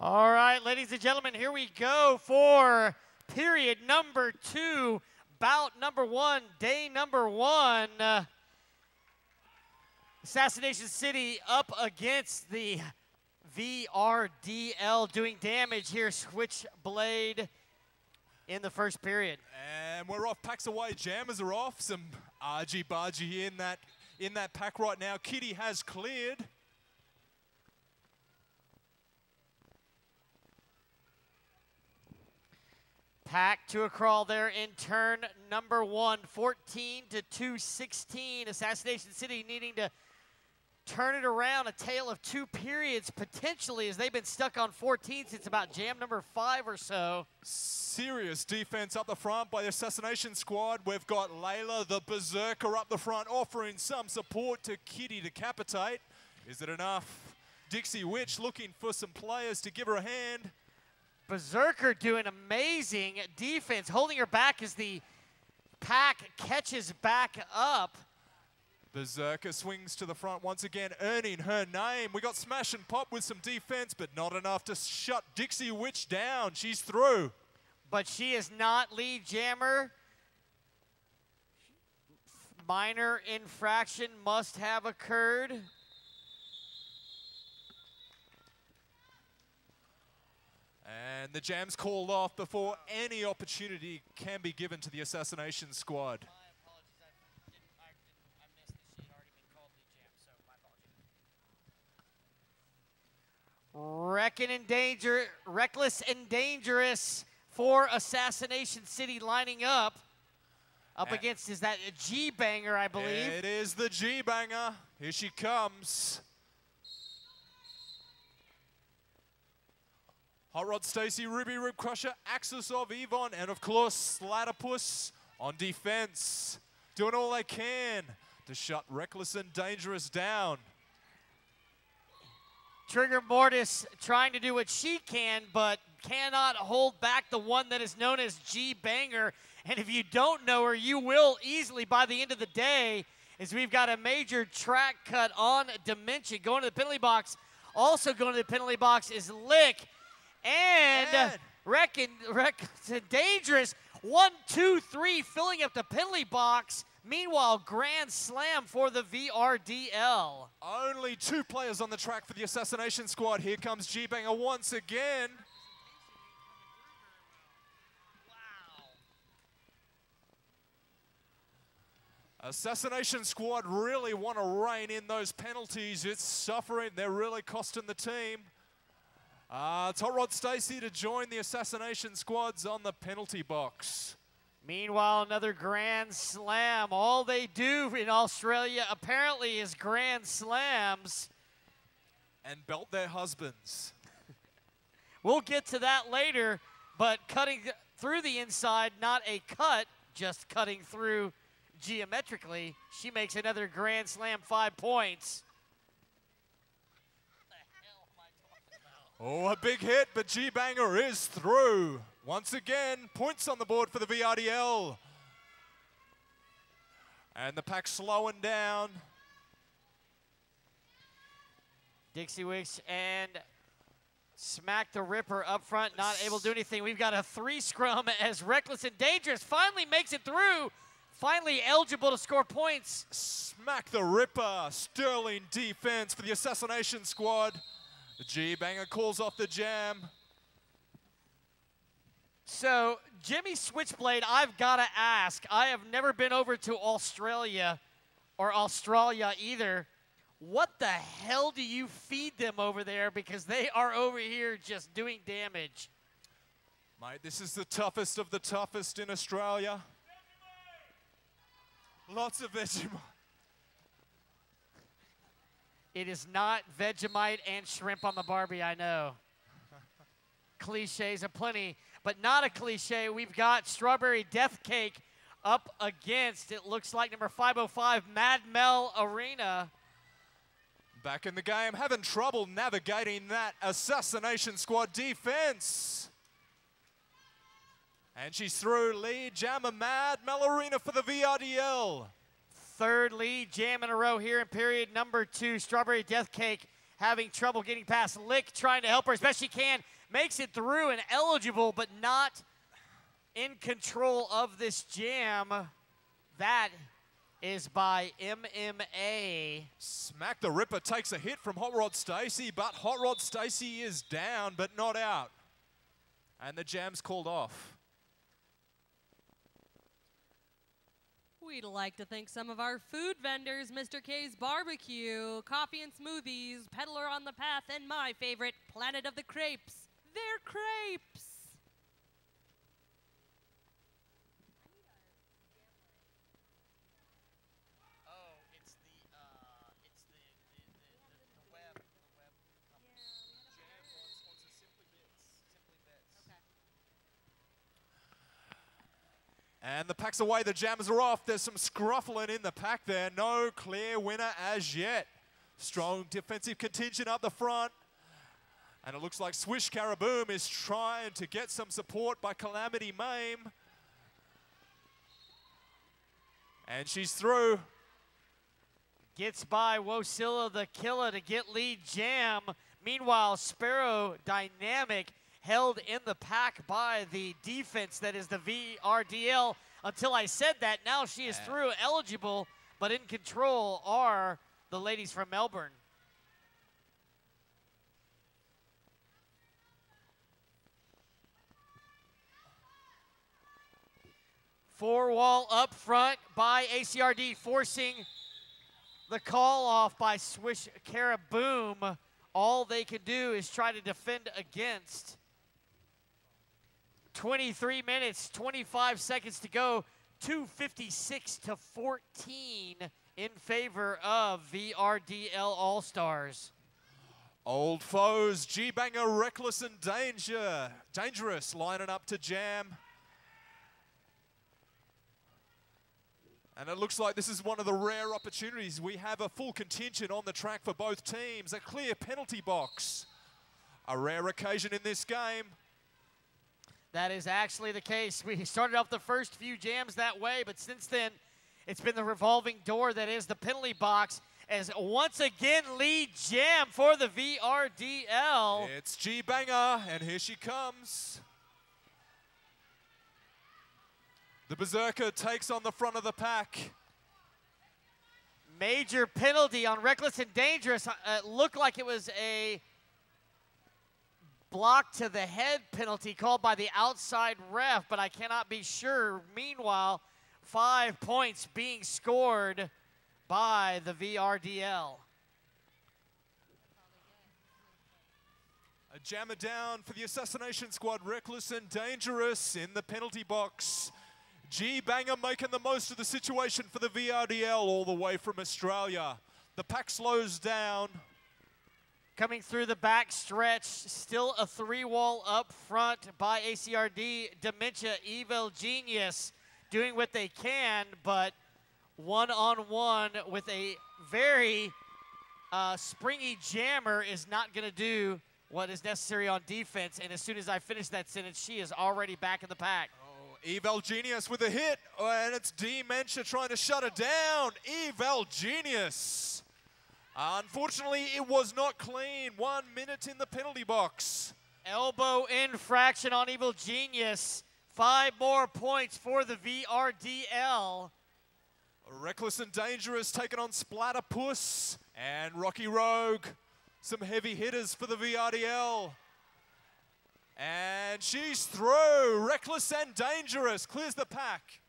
All right, ladies and gentlemen, here we go for period number 2, bout number 1, day number 1. Assassination City up against the VRDL doing damage here, Switchblade in the first period. And we're off, packs away, jammers are off. Some argy-bargy in that pack right now. Kitty has cleared. Pack to a crawl there in turn number 1, 14 to 216. Assassination City needing to turn it around, a tale of 2 periods potentially, as they've been stuck on 14 since about jam number 5 or so. Serious defense up the front by the Assassination squad. We've got Layla, the Berserker, up the front, offering some support to Kitty Decapitate. Is it enough? Dixie Witch looking for some players to give her a hand. Berserker doing amazing defense, holding her back as the pack catches back up. Berserker swings to the front once again, earning her name. We got Smash and Pop with some defense, but not enough to shut Dixie Witch down. She's through. But she is not lead jammer. Minor infraction must have occurred. And the jam's called off before any opportunity can be given to the Assassination squad. Reckless and dangerous for Assassination City lining up against, is that a G-Banger, I believe? It is the G-Banger. Here she comes. Hot Rod Stacy, Ruby Rib Crusher, Axis of Yvonne, and of course Slatterpuss on defense. Doing all they can to shut Reckless and Dangerous down. Trigger Mortis trying to do what she can, but cannot hold back the one that is known as G-Banger. And if you don't know her, you will easily by the end of the day, as we've got a major track cut on Dimension. Going to the penalty box. Also going to the penalty box is Lick. And Dangerous. 1, 2, 3, filling up the penalty box. Meanwhile, grand slam for the VRDL. Only 2 players on the track for the Assassination squad. Here comes G-Banger once again. Wow. Assassination squad really want to rein in those penalties. It's suffering. They're really costing the team. It's Hot Rod Stacy to join the Assassination squads on the penalty box. Meanwhile, another grand slam. All they do in Australia apparently is grand slams. And belt their husbands. We'll get to that later, but cutting through the inside, not a cut, just cutting through geometrically. She makes another grand slam, 5 points. Oh, a big hit, but G-Banger is through. Once again, points on the board for the VRDL. And the pack slowing down. Dixie Wicks and Smack the Ripper up front, not able to do anything. We've got a 3 scrum as Reckless and Dangerous finally makes it through. Finally eligible to score points. Smack the Ripper, sterling defense for the Assassination squad. The G-Banger calls off the jam. So, Jimmy Switchblade, I've got to ask. I have never been over to Australia or Australia either. What the hell do you feed them over there? Because they are over here just doing damage. Mate, this is the toughest of the toughest in Australia. Lots of Vegemite. It is not Vegemite and shrimp on the Barbie, I know. Cliches aplenty, but not a cliche. We've got Strawberry Death Cake up against, it looks like, number 505, Mad Mel Arena. Back in the game, having trouble navigating that Assassination squad defense. And she's through. Lead jammer Mad Mel Arena for the VRDL. 3rd lead jam in a row here in period number 2. Strawberry Death Cake having trouble getting past Lick, trying to help her as best she can. Makes it through and eligible, but not in control of this jam. That is by MMA. Smack the Ripper takes a hit from Hot Rod Stacy, but Hot Rod Stacy is down, but not out. And the jam's called off. We'd like to thank some of our food vendors, Mr. K's Barbecue, Coffee and Smoothies, Peddler on the Path, and my favorite, Planet of the Crepes. They're crepes. Oh, it's the And the pack's away, the jammers are off. There's some scruffling in the pack there. No clear winner as yet. Strong defensive contingent up the front. And it looks like Swish Caraboom is trying to get some support by Calamity Mame. And she's through. Gets by Wosilla the Killer to get lead jam. Meanwhile, Sparrow Dynamic held in the pack by the defense that is the VRDL. Until I said that, now she is through, eligible, but in control are the ladies from Melbourne. Four wall up front by ACRD, forcing the call off by Swish Caraboom. All they can do is try to defend against. 23 minutes, 25 seconds to go. 2:56 to 14 in favor of VRDL All-Stars. Old foes, G-Banger, Reckless and Dangerous lining up to jam. And it looks like this is one of the rare opportunities. We have a full contingent on the track for both teams, a clear penalty box. A rare occasion in this game. That is actually the case. We started off the first few jams that way, but since then, it's been the revolving door that is the penalty box. As once again, lead jam for the VRDL. It's G-Banger, and here she comes. The Berserker takes on the front of the pack. Major penalty on Reckless and Dangerous. It looked like it was a block to the head penalty called by the outside ref, but I cannot be sure. Meanwhile, 5 points being scored by the VRDL. A jammer down for the Assassination squad, Reckless and Dangerous in the penalty box. G-Banger making the most of the situation for the VRDL all the way from Australia. The pack slows down. Coming through the back stretch, still a three-wall up front by ACRD. Dementia, Evil Genius doing what they can, but one-on-one with a very springy jammer is not going to do what is necessary on defense. And as soon as I finish that sentence, she is already back in the pack. Eval Genius with a hit, and it's Dementia trying to shut it down. Eval Genius. Unfortunately, it was not clean. 1 minute in the penalty box. Elbow infraction on Evil Genius. 5 more points for the VRDL. Reckless and Dangerous taking on Splatterpuss and Rocky Rogue. Some heavy hitters for the VRDL. And she's through. Reckless and Dangerous clears the pack.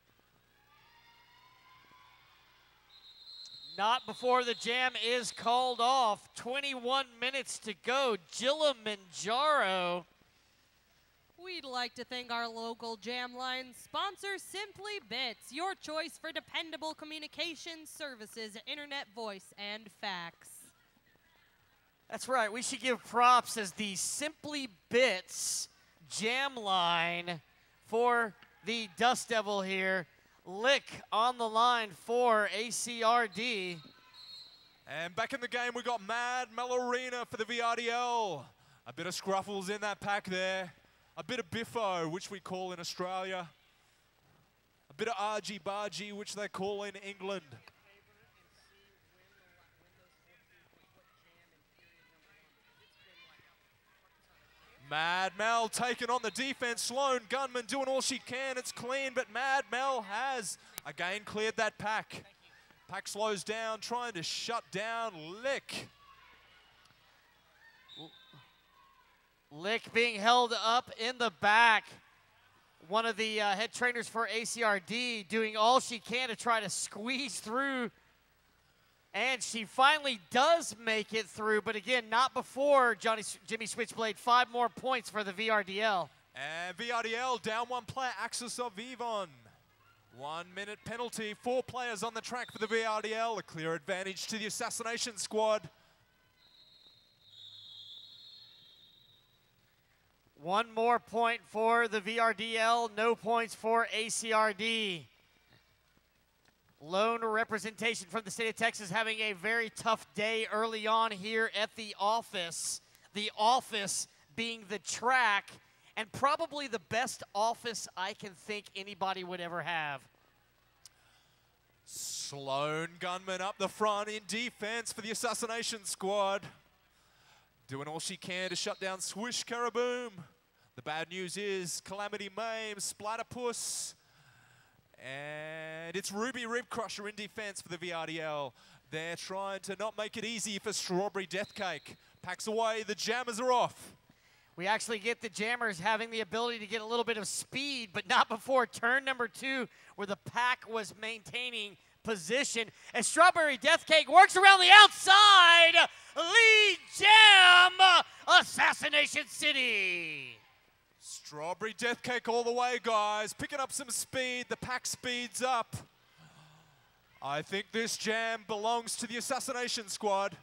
Not before the jam is called off. 21 minutes to go. Kilimanjaro. We'd like to thank our local jam line sponsor, Simply Bits, your choice for dependable communication services, internet voice, and fax. That's right. We should give props as the Simply Bits jam line for the Dust Devil here. Lick on the line for ACRD. And back in the game, we got Mad Melorina for the VRDL. A bit of scruffles in that pack there. A bit of biffo, which we call in Australia. A bit of argy-bargy, which they call in England. Mad Mel taking on the defense. Sloan Gunman doing all she can. It's clean, but Mad Mel has again cleared that pack. Pack slows down, trying to shut down Lick. Lick being held up in the back. One of the head trainers for ACRD doing all she can to try to squeeze through. And she finally does make it through, but again, not before Jimmy Switchblade. 5 more points for the VRDL. And VRDL down 1 player, Axis of Yvonne. 1 minute penalty, 4 players on the track for the VRDL. A clear advantage to the Assassination squad. One more point for the VRDL, no points for ACRD. Lone representation from the state of Texas having a very tough day early on here at the office. The office being the track, and probably the best office I can think anybody would ever have. Sloan gunman up the front in defense for the Assassination squad. Doing all she can to shut down Swish Caraboom. The bad news is Calamity Mame, Splatterpuss, and it's Ruby Rib Crusher in defense for the VRDL. They're trying to not make it easy for Strawberry Death Cake. Packs away, the jammers are off. We actually get the jammers having the ability to get a little bit of speed, but not before turn number 2, where the pack was maintaining position. As Strawberry Death Cake works around the outside, lead jam, Assassination City. Strawberry Death Cake all the way, guys. Picking up some speed. The pack speeds up. I think this jam belongs to the Assassination squad.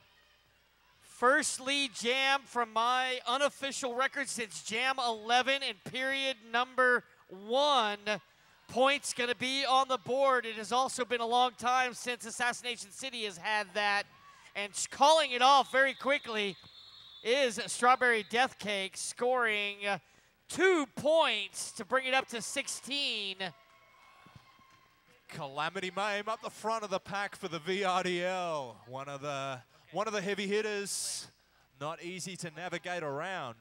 First lead jam from my unofficial record since jam 11 in period number 1. Points going to be on the board. It has also been a long time since Assassination City has had that. And calling it off very quickly is Strawberry Death Cake, scoring 2 points to bring it up to 16. Calamity Mame up the front of the pack for the VRDL. One of the heavy hitters. Not easy to navigate around.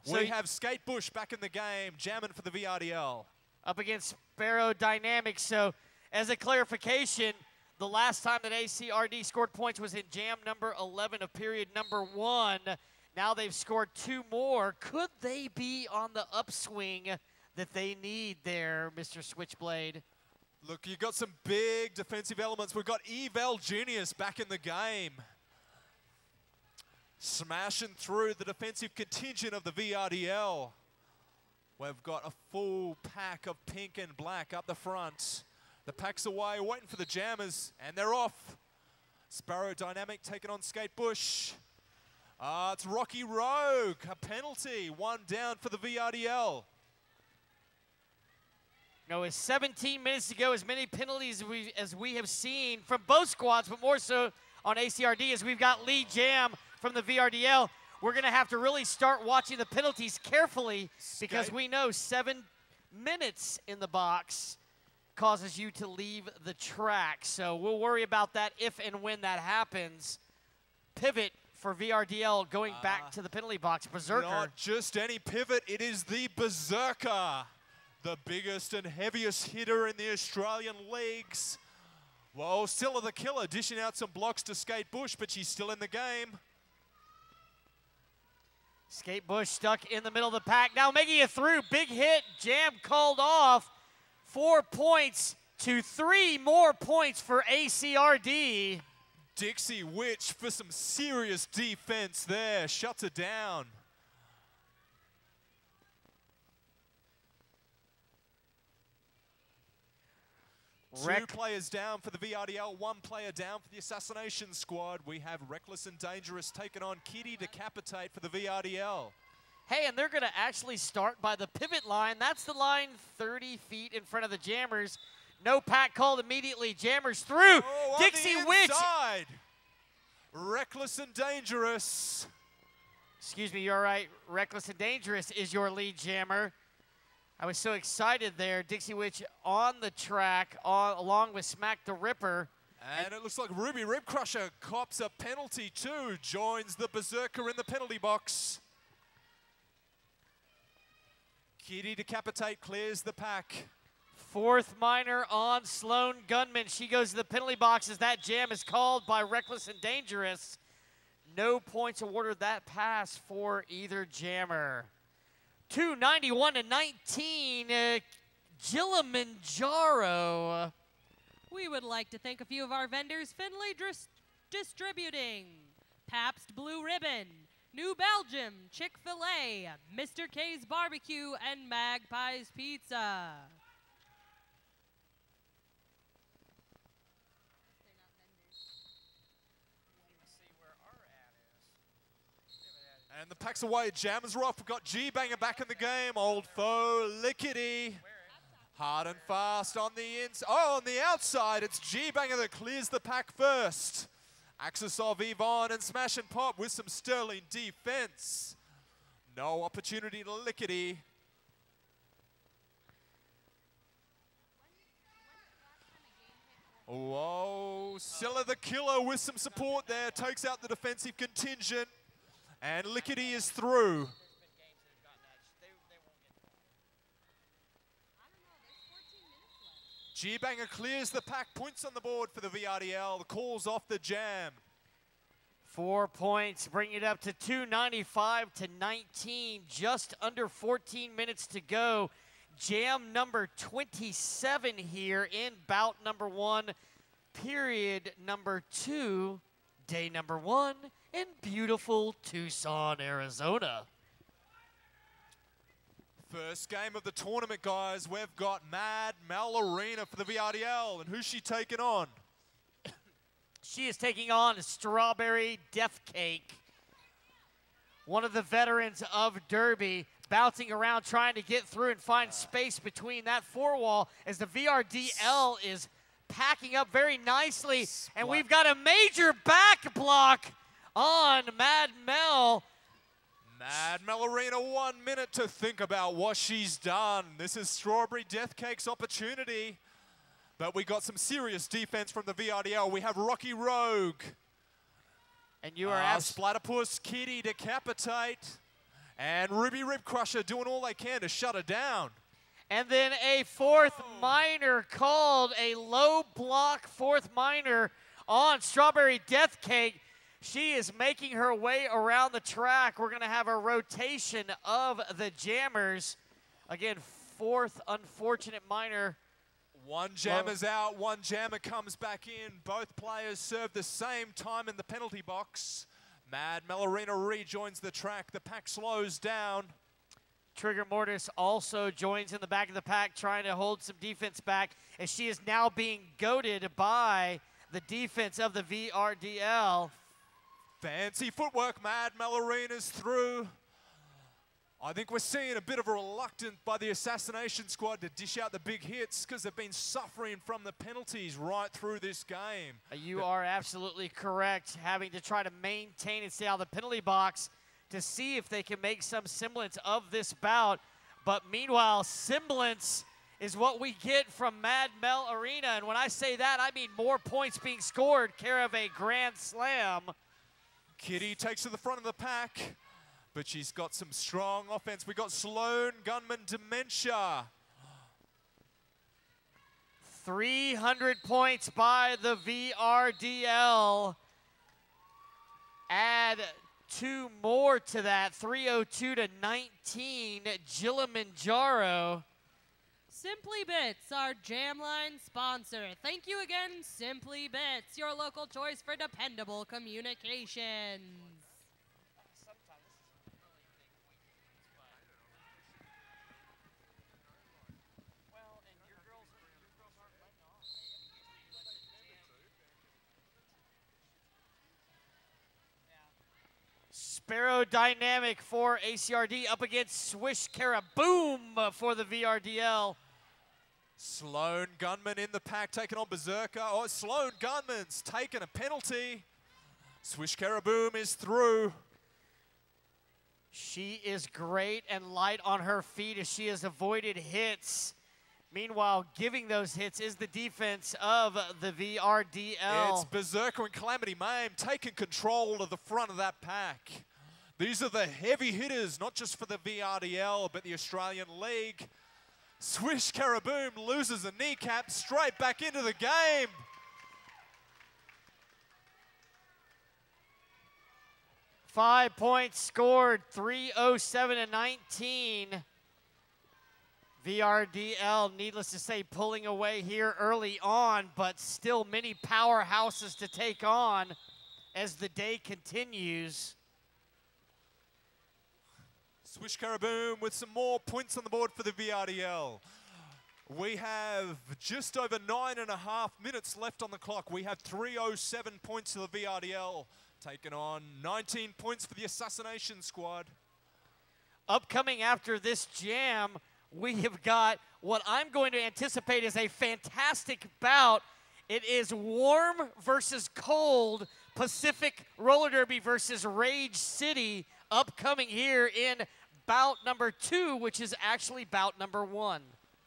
So we have Skate Bush back in the game, jamming for the VRDL. Up against Sparrow Dynamics. So as a clarification, the last time that ACRD scored points was in jam number 11 of period number 1. Now they've scored 2 more. Could they be on the upswing that they need there, Mr. Switchblade? Look, you got some big defensive elements. We've got Evel Genius back in the game. Smashing through the defensive contingent of the VRDL. We've got a full pack of pink and black up the front. The pack's away, waiting for the jammers, and they're off. Sparrow Dynamic taking on Skate Bush. It's Rocky Rogue, a penalty. 1 down for the VRDL. No, with 17 minutes to go, as many penalties as we have seen from both squads, but more so on ACRD, as we've got lead jam from the VRDL. We're going to have to really start watching the penalties carefully, because we know 7 minutes in the box causes you to leave the track. So we'll worry about that if and when that happens. Pivot for VRDL going back to the penalty box. Berserker. Not just any pivot, it is the Berserker. The biggest and heaviest hitter in the Australian leagues. Well, Scylla the Killer dishing out some blocks to Skate Bush, but she's still in the game. Skate Bush stuck in the middle of the pack. Now making it through. Big hit. Jam called off. 4 points to 3 more points for ACRD. Dixie Witch for some serious defense there. Shuts it down. Two players down for the VRDL, 1 player down for the Assassination squad. We have Reckless and Dangerous taking on Kitty Decapitate for the VRDL. Hey, and they're going to actually start by the pivot line. That's the line 30 feet in front of the jammers. No pack called immediately. Jammers through. Oh, Dixie Witch. Reckless and Dangerous. Excuse me, you're right. Reckless and Dangerous is your lead jammer. I was so excited there. Dixie Witch on the track along with Smack the Ripper. And it looks like Ruby Rib Crusher cops a penalty too. Joins the Berserker in the penalty box. Kitty Decapitate clears the pack. 4th minor on Sloan Gunman. She goes to the penalty box as that jam is called by Reckless and Dangerous. No points awarded that pass for either jammer. 291-19, Kilimanjaro. We would like to thank a few of our vendors: Finley Distributing, Pabst Blue Ribbon, New Belgium, Chick-fil-A, Mr. K's Barbecue, and Magpie's Pizza. And the pack's away. Jammers are off. We've got G-Banger back in the game. Old foe, Lickety. Hard and fast on the inside. Oh, on the outside, it's G-Banger that clears the pack first. Axis of Yvonne and Smash and Pop with some sterling defense. No opportunity to Lickety. Whoa, Scylla the Killer with some support there. Takes out the defensive contingent. And Lickety is through. G-Banger clears the pack, points on the board for the VRDL. The call's off the jam. 4 points, bring it up to 295 to 19. Just under 14 minutes to go. Jam number 27 here in bout number 1, period number 2, day number 1 in beautiful Tucson, Arizona. First game of the tournament, guys. We've got Mad Mel Arena for the VRDL. And who's she taking on? She is taking on Strawberry Death Cake, one of the veterans of Derby, bouncing around trying to get through and find space between that four wall as the VRDL is packing up very nicely. And we've got a major back block on Mad Mel. Mad Mel Arena, 1 minute to think about what she's done. This is Strawberry Death Cake's opportunity. But we got some serious defense from the VRDL. We have Rocky Rogue. And you are Splatterpuss, Kitty, Decapitate, and Ruby Rib Crusher doing all they can to shut her down. And then a fourth minor called, a low block fourth minor on Strawberry Death Cake. She is making her way around the track. We're going to have a rotation of the jammers. Again, fourth unfortunate minor. One jammer's out, one jammer comes back in. Both players serve the same time in the penalty box. Mad Mel Arena rejoins the track. The pack slows down. Trigger Mortis also joins in the back of the pack, trying to hold some defense back, as she is now being goaded by the defense of the VRDL. Fancy footwork, Mad Mel Arena's through. I think we're seeing a bit of a reluctance by the Assassination squad to dish out the big hits because they've been suffering from the penalties right through this game. You are absolutely correct, having to try to maintain and stay out of the penalty box to see if they can make some semblance of this bout. But meanwhile, semblance is what we get from Mad Mel Arena. And when I say that, I mean more points being scored, care of a grand slam. Kitty takes to the front of the pack, but she's got some strong offense. We got Sloan Gunman Dementia. 300 points by the VRDL. Add 2 more to that, 302 to 19, Kilimanjaro. Simply Bits, our Jamline sponsor. Thank you again, Simply Bits, your local choice for dependable communications. Sparrow Dynamic for ACRD up against Swish Karaboom for the VRDL. Sloan Gunman in the pack, taking on Berserker. Oh, Sloan Gunman's taken a penalty. Swish Karaboom is through. She is great and light on her feet as she has avoided hits. Meanwhile, giving those hits is the defense of the VRDL. It's Berserker and Calamity Maim taking control of the front of that pack. These are the heavy hitters, not just for the VRDL, but the Australian League. Swish Karaboom loses a kneecap, straight back into the game. Five points scored, 307 to 19. VRDL, needless to say, pulling away here early on, but still many powerhouses to take on as the day continues. Swish Karaboom with some more points on the board for the VRDL. We have just over 9.5 minutes left on the clock. We have 307 points to the VRDL, taking on 19 points for the Assassination squad. Upcoming after this jam, we have got what I'm going to anticipate is a fantastic bout. It is warm versus cold, Pacific Roller Derby versus Rage City, upcoming here in bout number 2, which is actually bout number 1.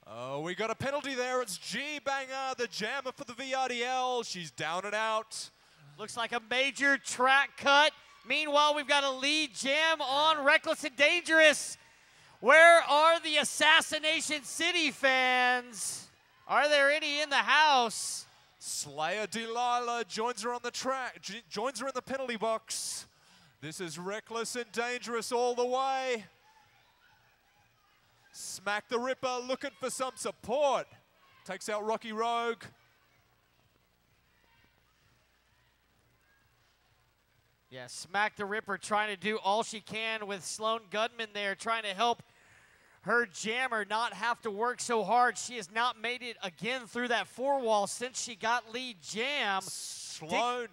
Oh, we got a penalty there. It's G-Banger, the jammer for the VRDL. She's down and out. Looks like a major track cut. Meanwhile, we've got a lead jam on Reckless and Dangerous. Where are the Assassination City fans? Are there any in the house? Slayer Delilah joins her on the track, joins her in the penalty box. This is Reckless and Dangerous all the way. Smack the Ripper looking for some support. Takes out Rocky Rogue. Yeah, Smack the Ripper trying to do all she can with Sloan Gunman there, trying to help her jammer not have to work so hard. She has not made it again through that 4-wall since she got lead jam. Sloan.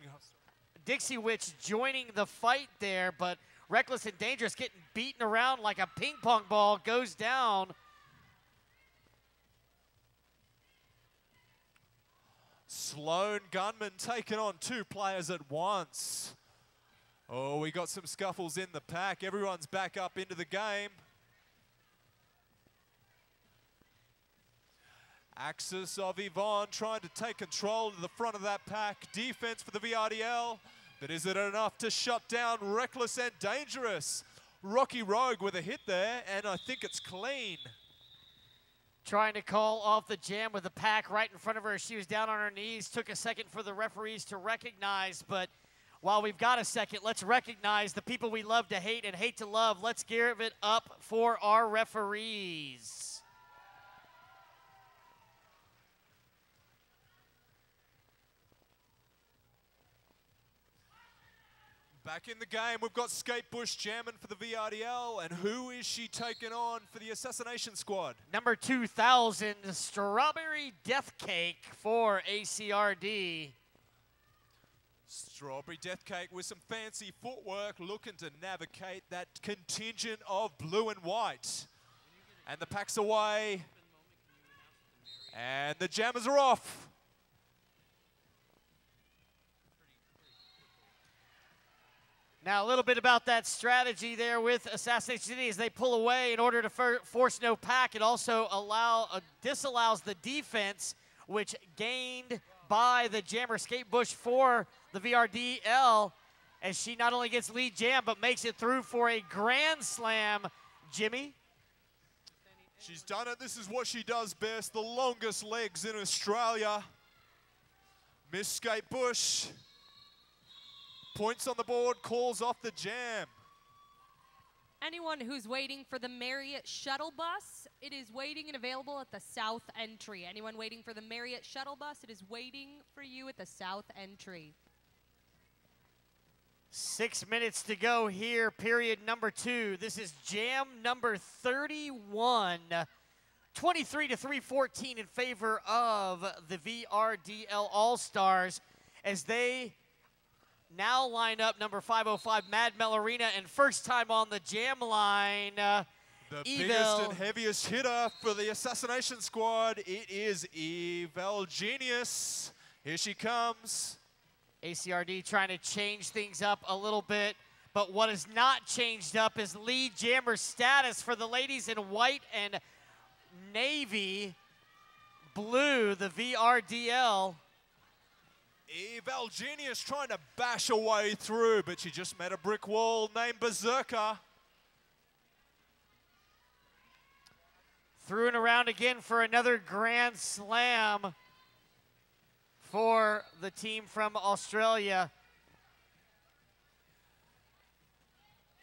Dixie Witch joining the fight there, but Reckless and Dangerous getting beaten around like a ping pong ball, goes down. Sloan Gunman taking on 2 players at once. Oh, we got some scuffles in the pack. Everyone's back up into the game. Axis of Yvonne trying to take control of the front of that pack. Defense for the VRDL. But is it enough to shut down Reckless and Dangerous? Rocky Rogue with a hit there, and I think it's clean. Trying to call off the jam with the pack right in front of her. She was down on her knees. Took a second for the referees to recognize, but while we've got a second, let's recognize the people we love to hate and hate to love. Let's give it up for our referees. Back in the game, we've got Skate Bush jamming for the VRDL, and who is she taking on for the Assassination squad? Number 2000, Strawberry Death Cake for ACRD. Strawberry Death Cake with some fancy footwork, looking to navigate that contingent of blue and white. And the pack's away. And the jammers are off. Now, a little bit about that strategy there with Assassination City as they pull away in order to force no pack. It also disallows the defense, which gained by the jammer Skate Bush for the VRDL, as she not only gets lead jam, but makes it through for a grand slam. Jimmy? She's done it. This is what she does best. The longest legs in Australia. Miss Skate Bush. Points on the board, calls off the jam. Anyone who's waiting for the Marriott shuttle bus, it is waiting and available at the south entry. Anyone waiting for the Marriott shuttle bus, it is waiting for you at the south entry. 6 minutes to go here, period number 2. This is jam number 31. 23-3-14 in favor of the VRDL All-Stars as they now line up number 505, Mad Melorina, and first time on the jam line, the biggest and heaviest hitter for the Assassination squad, it is Evel Genius. Here she comes. ACRD trying to change things up a little bit, but what is not changed up is lead jammer status for the ladies in white and navy blue, the VRDL. Evel Genius trying to bash her way through, but she just met a brick wall named Berserker. Through and around again for another grand slam for the team from Australia.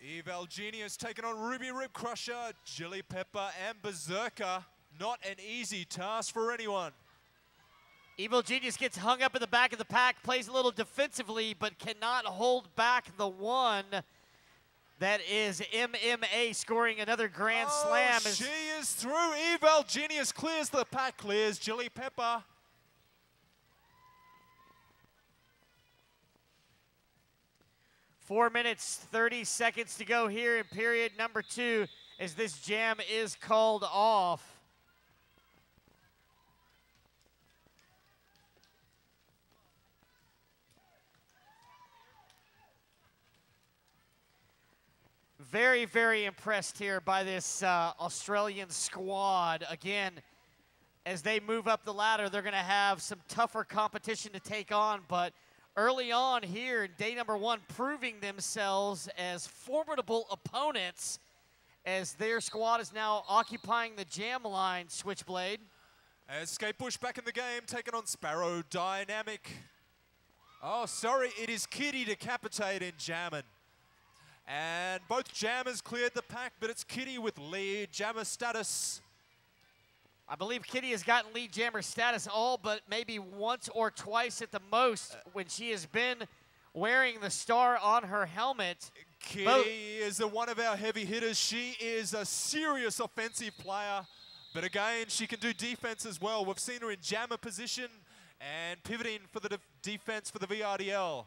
Evel Genius taking on Ruby Rib Crusher, Chili Pepper, and Berserker. Not an easy task for anyone. Evil Genius gets hung up in the back of the pack, plays a little defensively, but cannot hold back the one. That is MMA scoring another grand slam. She is through. Evel Genius clears the pack, clears Chili Pepper. 4 minutes, 30 seconds to go here in period number 2 as this jam is called off. Very, very impressed here by this Australian squad. Again, as they move up the ladder, they're going to have some tougher competition to take on, but early on here in day number 1, proving themselves as formidable opponents as their squad is now occupying the jam line, Switchblade. As Skatebush back in the game, taking on Sparrow Dynamic. Oh, sorry, it is Kitty decapitating Jammin'. And both jammers cleared the pack, but it's Kitty with lead jammer status. I believe Kitty has gotten lead jammer status all but maybe once or twice at the most when she has been wearing the star on her helmet. Kitty is one of our heavy hitters. She is a serious offensive player, but again, she can do defense as well. We've seen her in jammer position and pivoting for the defense for the VRDL.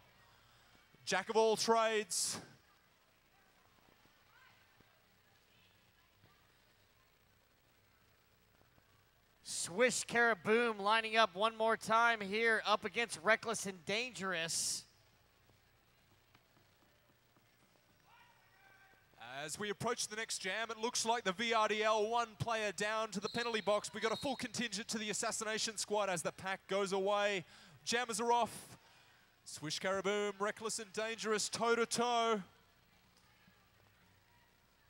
Jack of all trades. Swish Caraboom lining up one more time here up against Reckless and Dangerous. As we approach the next jam, it looks like the VRDL 1 player down to the penalty box. We got a full contingent to the Assassination squad as the pack goes away. Jammers are off. Swish Caraboom, Reckless and Dangerous, toe-to-toe.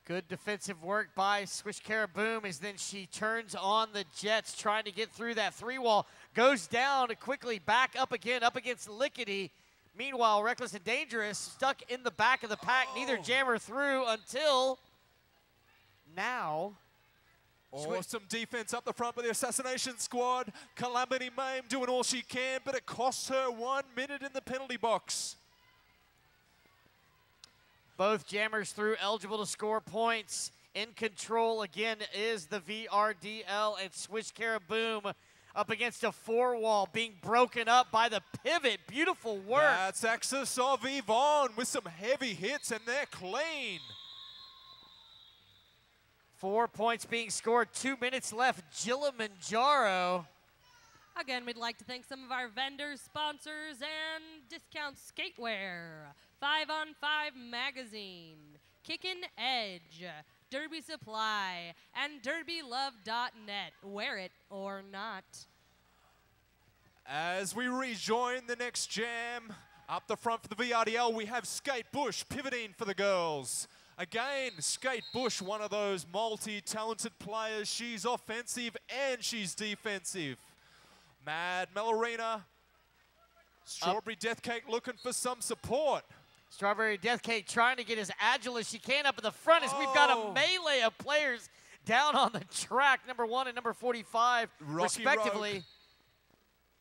Good defensive work by Swish Caraboom as then she turns on the Jets, trying to get through that 3-wall. Goes down quickly, back up again, up against Lickety. Meanwhile, Reckless and Dangerous stuck in the back of the pack. Neither jammer through until now. Awesome defense up the front by the Assassination squad. Calamity Mame doing all she can, but it costs her 1 minute in the penalty box. Both jammers through, eligible to score points. In control again is the VRDL, and Swish Caraboom up against a 4-wall, being broken up by the pivot. Beautiful work. That's Axis of Yvonne with some heavy hits, and they're clean. 4 points being scored, 2 minutes left. Kilimanjaro. Again, we'd like to thank some of our vendors, sponsors, and discount skatewear. 5on5 Magazine, Kickin' Edge, Derby Supply, and DerbyLove.net. Wear it or not. As we rejoin the next jam, up the front for the VRDL, we have Skate Bush pivoting for the girls. Again, Skate Bush, one of those multi-talented players. She's offensive and she's defensive. Mad Melorina, Strawberry Deathcake looking for some support. Strawberry Deathcake trying to get as agile as she can up in the front as we've got a melee of players down on the track, number 1 and number 45, respectively. Rogue.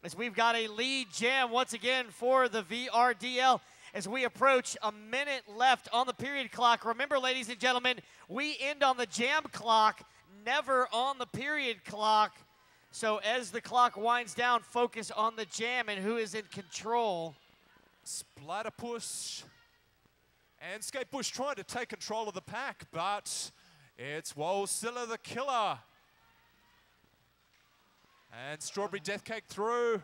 As we've got a lead jam once again for the VRDL as we approach a minute left on the period clock. Remember, ladies and gentlemen, we end on the jam clock, never on the period clock. So as the clock winds down, focus on the jam and who is in control. Splatterpush and Skatebush trying to take control of the pack, but it's Wolsilla the killer. And Strawberry Deathcake through.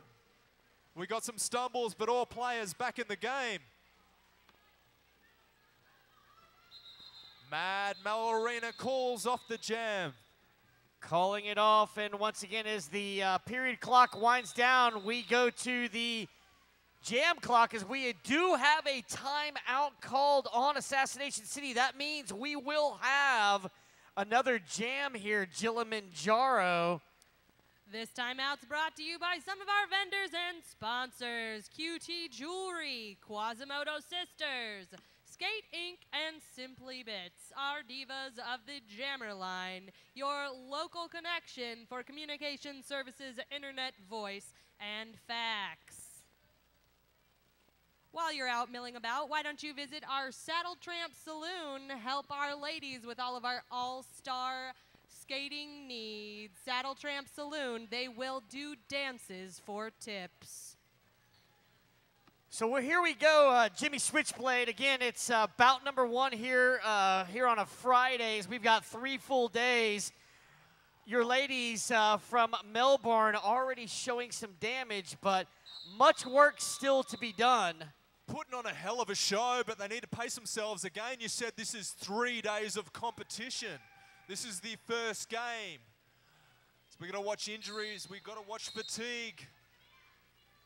We got some stumbles, but all players back in the game. Mad Malorina calls off the jam. Calling it off, and once again as the period clock winds down, we go to the jam clock as we do have a timeout called on Assassination City. That means we will have another jam here, Kilimanjaro. This timeout's brought to you by some of our vendors and sponsors. QT Jewelry, Quasimodo Sisters, Skate Inc., and Simply Bits, our divas of the Jammer line, your local connection for communication services, internet, voice, and fax. While you're out milling about, why don't you visit our Saddle Tramp Saloon, help our ladies with all of our all-star skating needs. Saddle Tramp Saloon, they will do dances for tips. So here we go, Jimmy Switchblade. Again, it's bout number 1 here on a Friday. We've got 3 full days. Your ladies from Melbourne already showing some damage, but much work still to be done. Putting on a hell of a show, but they need to pace themselves again. You said this is 3 days of competition. This is the first game. So we're going to watch injuries. We've got to watch fatigue.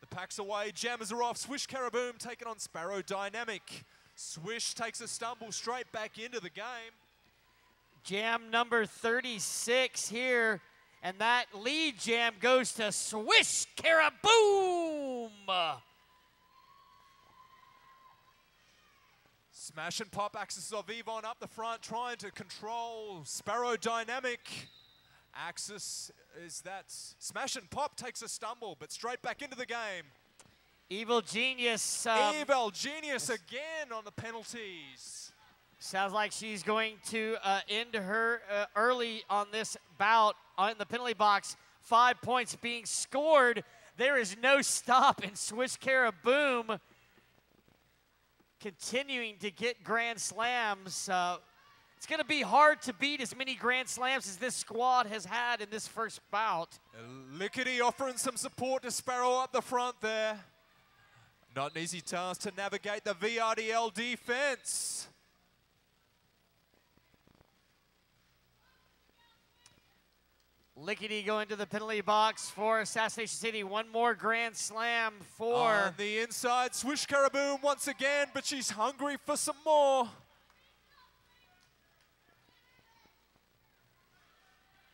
The pack's away. Jammers are off. Swish Caraboom taking on Sparrow Dynamic. Swish takes a stumble straight back into the game. Jam number 36 here, and that lead jam goes to Swish Caraboom! Smash and pop Axis of Evon up the front, trying to control Sparrow Dynamic. Axis is that. Smash and pop takes a stumble, but straight back into the game. Evil Genius. Evil Genius again on the penalties. Sounds like she's going to end her early on this bout in the penalty box. 5 points being scored. There is no stop in Swish Caraboom. Continuing to get Grand Slams. It's going to be hard to beat as many Grand Slams as this squad has had in this first bout. Lickety offering some support to Sparrow up the front there. Not an easy task to navigate the VRDL defense. Lickety going to the penalty box for Assassination City. 1 more Grand Slam for... On the inside, Swish Caraboom once again, but she's hungry for some more.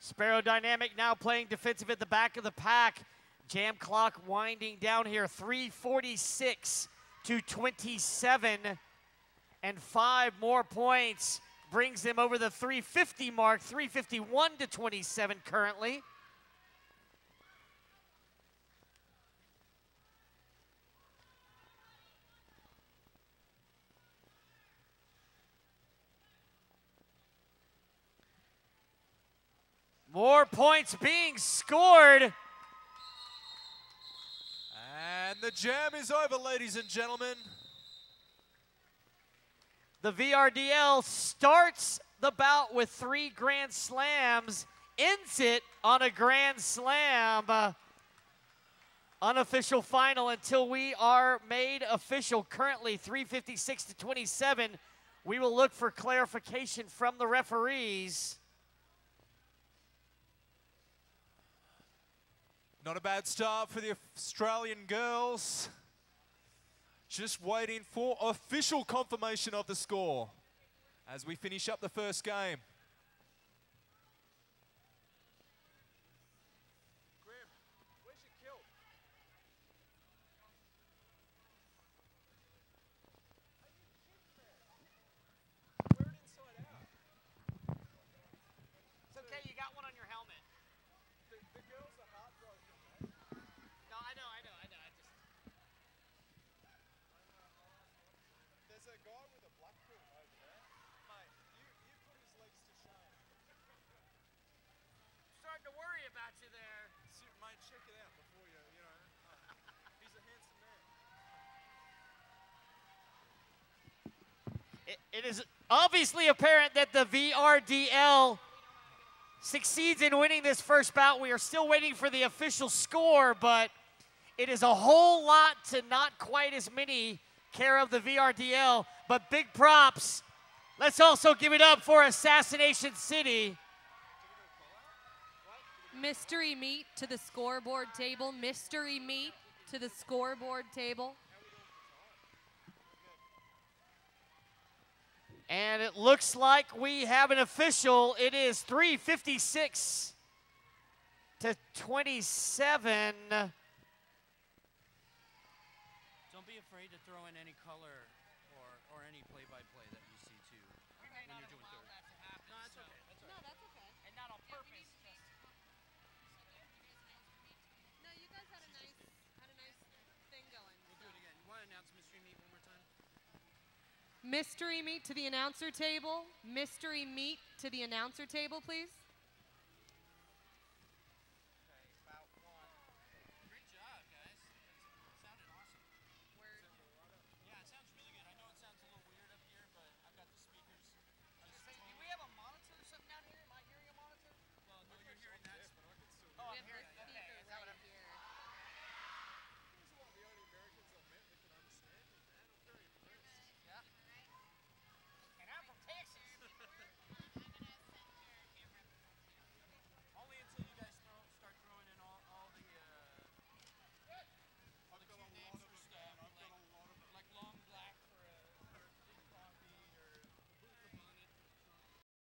Sparrow Dynamic now playing defensive at the back of the pack. Jam clock winding down here. 3:46 to 27. And 5 more points brings them over the 350 mark. 351 to 27 currently. More points being scored. And the jam is over, ladies and gentlemen. The VRDL starts the bout with 3 Grand Slams, ends it on a Grand Slam. Unofficial final until we are made official. Currently 3:56 to 27. We will look for clarification from the referees. Not a bad start for the Australian girls. Just waiting for official confirmation of the score as we finish up the first game. Grim, where's your kill? Wear it inside out. It's okay, you got one on your helmet. The girls are heartbroken, mate. No, I know. There's a guy with a black boot over there. Mate, you put his legs to shame. Starting to worry about you there. Mate, check it out before you know. He's a handsome man. It is obviously apparent that the VRDL succeeds in winning this first bout. We are still waiting for the official score, but it is a whole lot to not quite as many care of the VRDL, but big props. Let's also give it up for Assassination City. Mystery meat to the scoreboard table. Mystery meat to the scoreboard table. And it looks like we have an official. It is 3:56 to 27. Don't be afraid to throw in any color or any play-by-play that you see too when you're doing third. No, that's okay. And not on purpose. No, you guys had a nice thing going. We'll do it again. You want to announce mystery meat one more time? Mystery meat to the announcer table. Mystery meat to the announcer table, please.